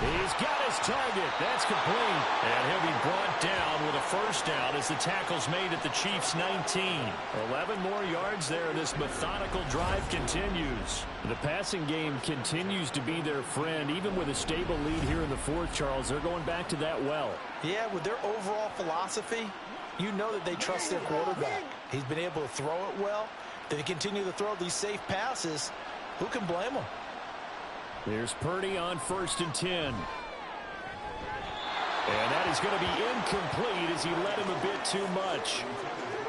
He's got his target. That's complete. And he'll be brought down with a 1st down as the tackle's made at the Chiefs' 19. 11 more yards there. This methodical drive continues. The passing game continues to be their friend. Even with a stable lead here in the 4th, Charles, they're going back to that well. Yeah, with their overall philosophy, you know that they trust their quarterback. He's been able to throw it well. They continue to throw these safe passes. Who can blame them? Here's Purdy on 1st and 10. And that is going to be incomplete as he led him a bit too much.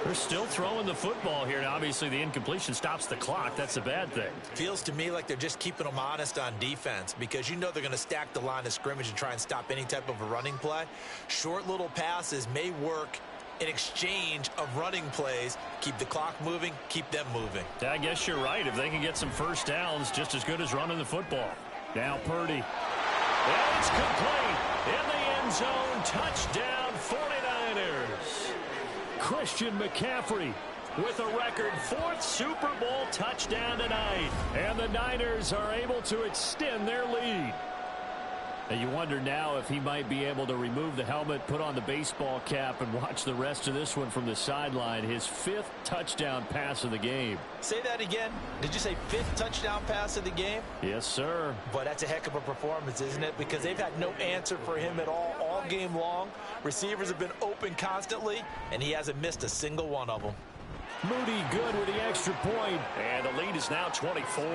They're still throwing the football here. Now, obviously, the incompletion stops the clock. That's a bad thing. Feels to me like they're just keeping them honest on defense because you know they're going to stack the line of scrimmage and try and stop any type of a running play. Short little passes may work in exchange of running plays. Keep the clock moving, keep them moving. I guess you're right. If they can get some 1st downs, just as good as running the football. Now Purdy. And it's complete. In the end zone, touchdown 49ers. Christian McCaffrey with a record 4th Super Bowl touchdown tonight. And the Niners are able to extend their lead. Now you wonder now if he might be able to remove the helmet, put on the baseball cap, and watch the rest of this one from the sideline. His 5th touchdown pass of the game. Say that again. Did you say 5th touchdown pass of the game? Yes, sir. But that's a heck of a performance, isn't it? Because they've had no answer for him at all game long. Receivers have been open constantly, and he hasn't missed a single one of them. Moody good with the extra point, and the lead is now 24.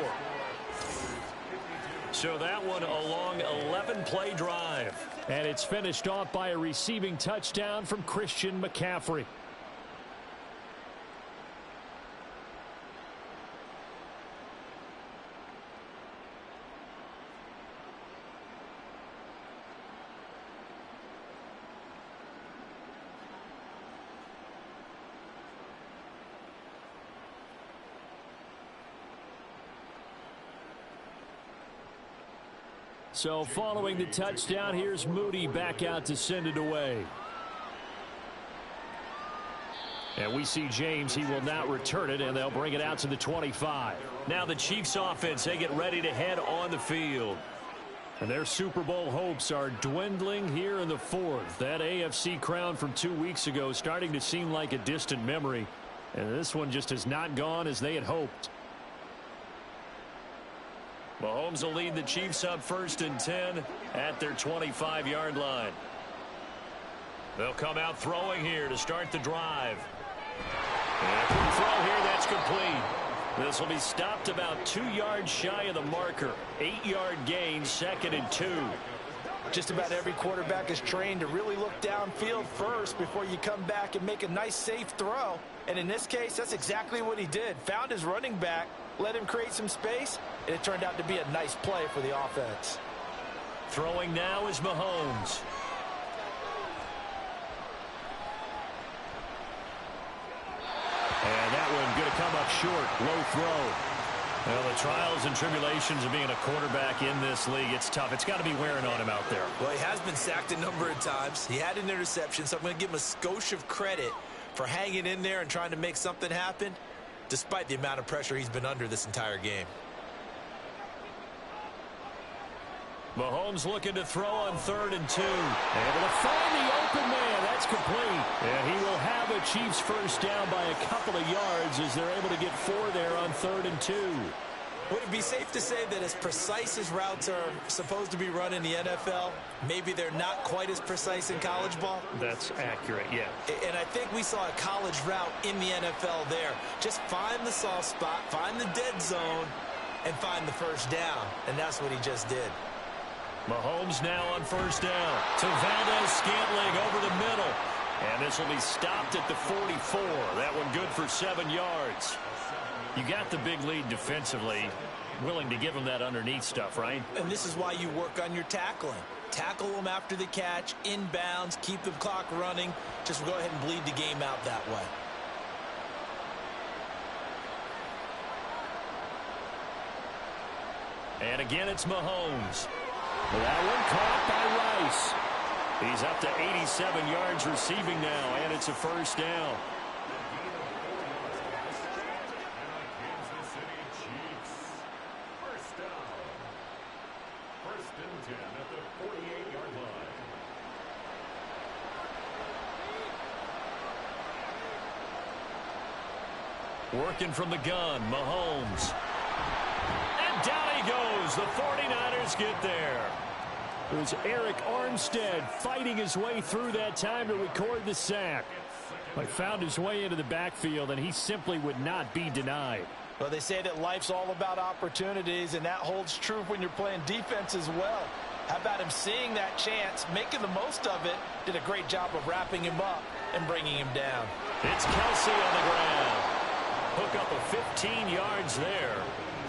So that one a long 11-play drive. And it's finished off by a receiving touchdown from Christian McCaffrey. So following the touchdown, here's Moody back out to send it away. And we see James. He will not return it, and they'll bring it out to the 25. Now the Chiefs offense, they get ready to head on the field. And their Super Bowl hopes are dwindling here in the 4th. That AFC crown from 2 weeks ago starting to seem like a distant memory. And this one just has not gone as they had hoped. Mahomes will lead the Chiefs up 1st and 10 at their 25-yard line. They'll come out throwing here to start the drive. And quick throw here, that's complete. This will be stopped about 2 yards shy of the marker. 8-yard gain, 2nd and 2. Just about every quarterback is trained to really look downfield first before you come back and make a nice, safe throw. And in this case, that's exactly what he did. Found his running back, let him create some space, and it turned out to be a nice play for the offense. Throwing now is Mahomes. And that one going to come up short. Low throw. Well, the trials and tribulations of being a quarterback in this league, it's tough. It's got to be wearing on him out there. Well, he has been sacked a number of times. He had an interception, so I'm going to give him a skosh of credit for hanging in there and trying to make something happen, despite the amount of pressure he's been under this entire game. Mahomes looking to throw on 3rd and 2. Able to find the open man. That's complete. And he will have a Chiefs first down by a couple of yards as they're able to get 4 there on 3rd and 2. Would it be safe to say that as precise as routes are supposed to be run in the NFL, maybe they're not quite as precise in college ball? That's accurate, yeah. And I think we saw a college route in the NFL there. Just find the soft spot, find the dead zone, and find the first down. And that's what he just did. Mahomes now on first down to Valdez-Scantling over the middle. And this will be stopped at the 44. That one good for 7 yards. You got the big lead defensively. Willing to give him that underneath stuff, right? And this is why you work on your tackling. Tackle them after the catch, inbounds, keep the clock running. Just go ahead and bleed the game out that way. And again, it's Mahomes. That one caught by Rice. He's up to 87 yards receiving now, and it's a first down. Working from the gun, Mahomes. And down he goes. The 49ers get there. It was Eric Armstead fighting his way through that time to record the sack. But found his way into the backfield, and he simply would not be denied. Well, they say that life's all about opportunities, and that holds true when you're playing defense as well. How about him seeing that chance, making the most of it, did a great job of wrapping him up and bringing him down. It's Kelsey on the ground. Hook up a 15 yards there.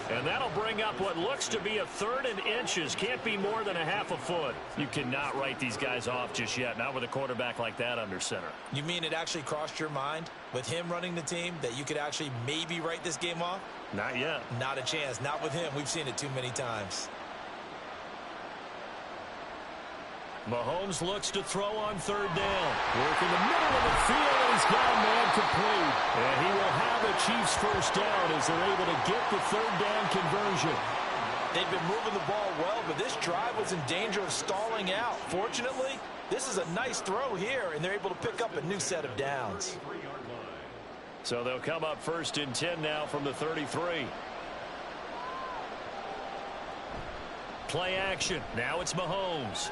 And that'll bring up what looks to be a 3rd and inches. Can't be more than a half a foot. You cannot write these guys off just yet, not with a quarterback like that under center. You mean it actually crossed your mind with him running the team that you could actually maybe write this game off? Not yet. Not a chance. Not with him. We've seen it too many times. Mahomes looks to throw on 3rd down. Working the middle of the field, and he's got a man complete. And he will have a Chiefs first down as they're able to get the 3rd down conversion. They've been moving the ball well, but this drive was in danger of stalling out. Fortunately, this is a nice throw here, and they're able to pick up a new set of downs. So they'll come up 1st and 10 now from the 33. Play action. Now it's Mahomes.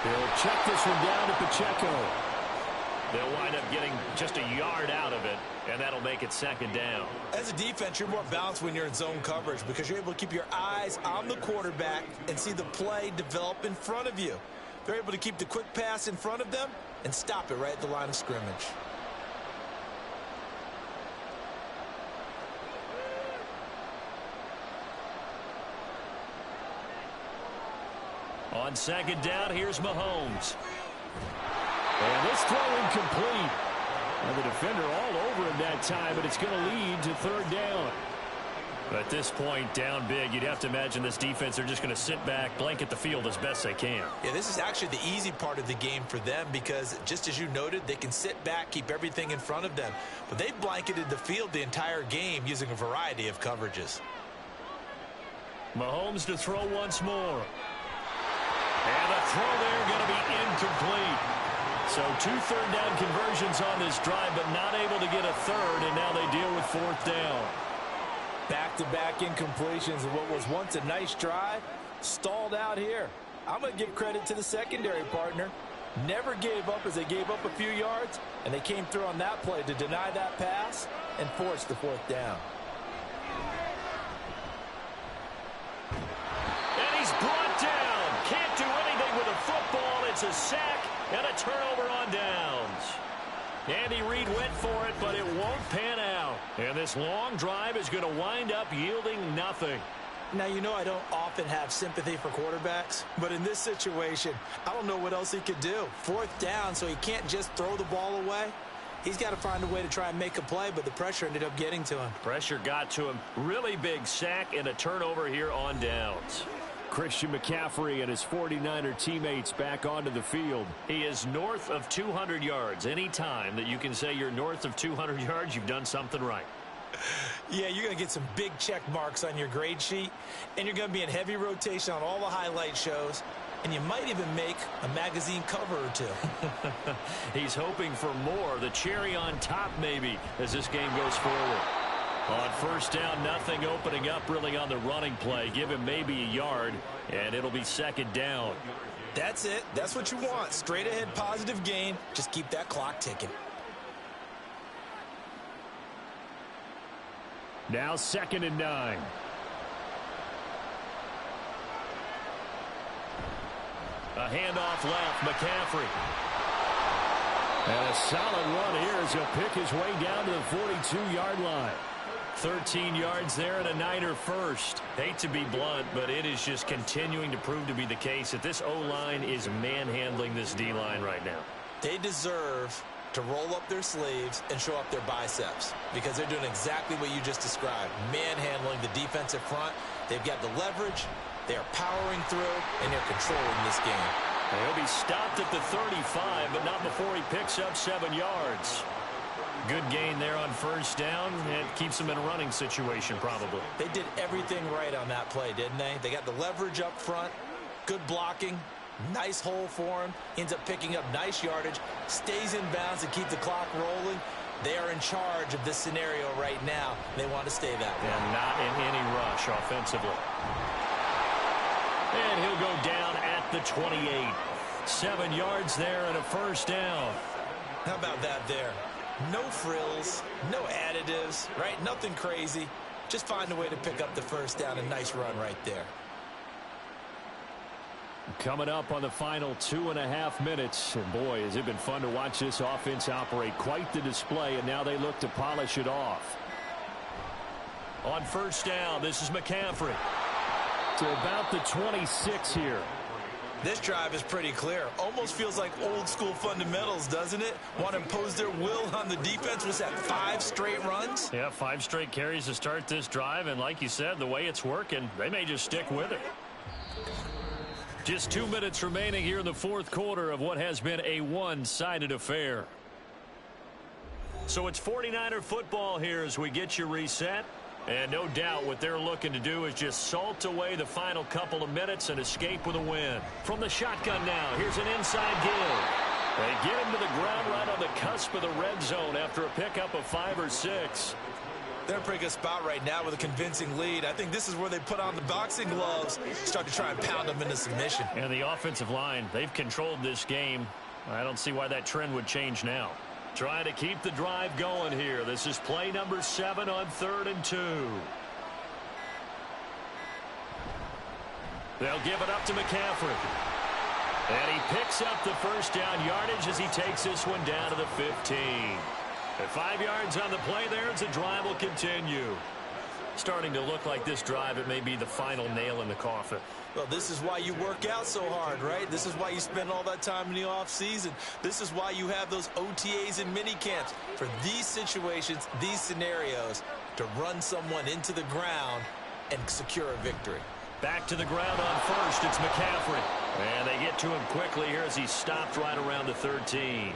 He'll check this one down to Pacheco. They'll wind up getting just a yard out of it, and that'll make it 2nd down. As a defense, you're more balanced when you're in zone coverage because you're able to keep your eyes on the quarterback and see the play develop in front of you. They're able to keep the quick pass in front of them and stop it right at the line of scrimmage. On 2nd down, here's Mahomes. And this throw incomplete. And the defender all over him that time, but it's going to lead to 3rd down. At this point, down big, you'd have to imagine this defense, they're just going to sit back, blanket the field as best they can. Yeah, this is actually the easy part of the game for them because, just as you noted, they can sit back, keep everything in front of them. But they've blanketed the field the entire game using a variety of coverages. Mahomes to throw once more. And the throw there going to be incomplete. So 2 3rd down conversions on this drive, but not able to get a 3rd, and now they deal with 4th down. Back-to-back incompletions of what was once a nice drive, stalled out here. I'm going to give credit to the secondary partner. Never gave up as they gave up a few yards, and they came through on that play to deny that pass and force the 4th down. And he's brought down. Can't do anything with a football. It's a sack and a turnover on downs. Andy Reid went for it, but it won't pan out. And this long drive is going to wind up yielding nothing. Now, you know I don't often have sympathy for quarterbacks, but in this situation, I don't know what else he could do. 4th down, so he can't just throw the ball away. He's got to find a way to try and make a play, but the pressure ended up getting to him. Pressure got to him. Really big sack and a turnover here on downs. Christian McCaffrey and his 49er teammates back onto the field. He is north of 200 yards. Any time that you can say you're north of 200 yards, you've done something right. Yeah, you're going to get some big check marks on your grade sheet, and you're going to be in heavy rotation on all the highlight shows, and you might even make a magazine cover or two. He's hoping for more, the cherry on top maybe, as this game goes forward. On 1st down, nothing opening up really on the running play. Give him maybe a yard, and it'll be 2nd down. That's it. That's what you want. Straight ahead positive gain. Just keep that clock ticking. Now 2nd and 9. A handoff left, McCaffrey. And a solid run here as he'll pick his way down to the 42-yard line. 13 yards there and a Niner first. Hate to be blunt, but it is just continuing to prove to be the case that this O-line is manhandling this D-line right now. They deserve to roll up their sleeves and show up their biceps because they're doing exactly what you just described, manhandling the defensive front. They've got the leverage, they're powering through, and they're controlling this game. He'll be stopped at the 35, but not before he picks up 7 yards. Good gain there on 1st down. It keeps them in a running situation probably. They did everything right on that play, didn't they? They got the leverage up front, good blocking, nice hole for him, ends up picking up nice yardage, stays in bounds to keep the clock rolling. They are in charge of this scenario right now. They want to stay that way. And not in any rush offensively. And he'll go down at the 28. 7 yards there and a 1st down. How about that there? No frills, no additives, right? Nothing crazy. Just find a way to pick up the 1st down. A nice run right there. Coming up on the final 2.5 minutes. And boy, has it been fun to watch this offense operate. Quite the display, and now they look to polish it off. On 1st down, this is McCaffrey. To about the 26 here. This drive is pretty clear. Almost feels like old school fundamentals, doesn't it? Want to impose their will on the defense. Was that 5 straight runs? Yeah, 5 straight carries to start this drive. And like you said, the way it's working, they may just stick with it. Just 2 minutes remaining here in the 4th quarter of what has been a one-sided affair. So it's 49er football here as we get you reset. And no doubt what they're looking to do is just salt away the final couple of minutes and escape with a win. From the shotgun now, here's an inside give. They get him to the ground right on the cusp of the red zone after a pickup of 5 or 6. They're in a pretty good spot right now with a convincing lead. I think this is where they put on the boxing gloves, start to try and pound them into submission. And the offensive line, they've controlled this game. I don't see why that trend would change now. Trying to keep the drive going here. This is play number 7 on 3rd and 2. They'll give it up to McCaffrey. And he picks up the 1st down yardage as he takes this one down to the 15. At 5 yards on the play there as the drive will continue. Starting to look like this drive, it may be the final nail in the coffin. Well, this is why you work out so hard, right? This is why you spend all that time in the offseason. This is why you have those OTAs and mini camps. For these situations, these scenarios, to run someone into the ground and secure a victory. Back to the ground on 1st, it's McCaffrey. And they get to him quickly here as he stopped right around the 13.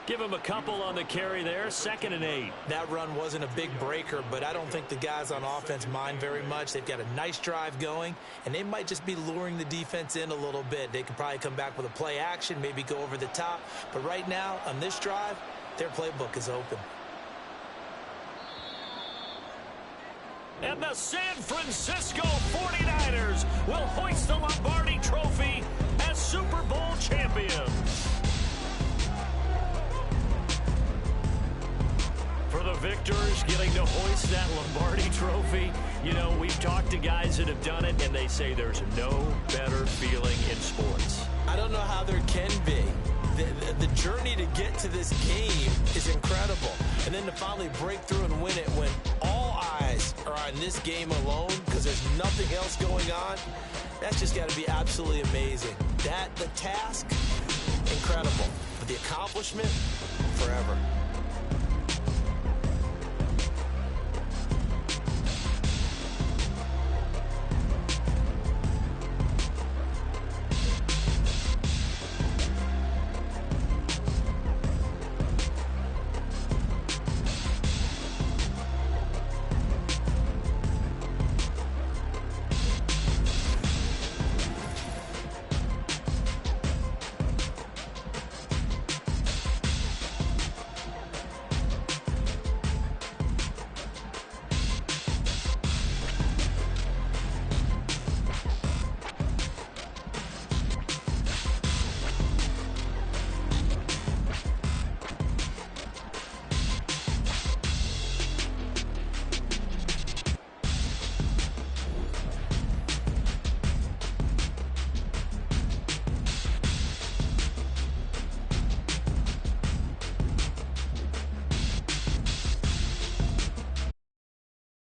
Give him a couple on the carry there. 2nd and 8. That run wasn't a big breaker, but I don't think the guys on offense mind very much. They've got a nice drive going, and they might just be luring the defense in a little bit. They could probably come back with a play action, maybe go over the top. But right now, on this drive, their playbook is open. And the San Francisco 49ers will hoist the Lombardi Trophy as Super Bowl champions. For the victors getting to hoist that Lombardi Trophy, you know, we've talked to guys that have done it, and they say there's no better feeling in sports. I don't know how there can be. The journey to get to this game is incredible. And then to finally break through and win it when all eyes eyes are on this game alone because there's nothing else going on, that's just got to be absolutely amazing. The task, incredible. But the accomplishment, forever.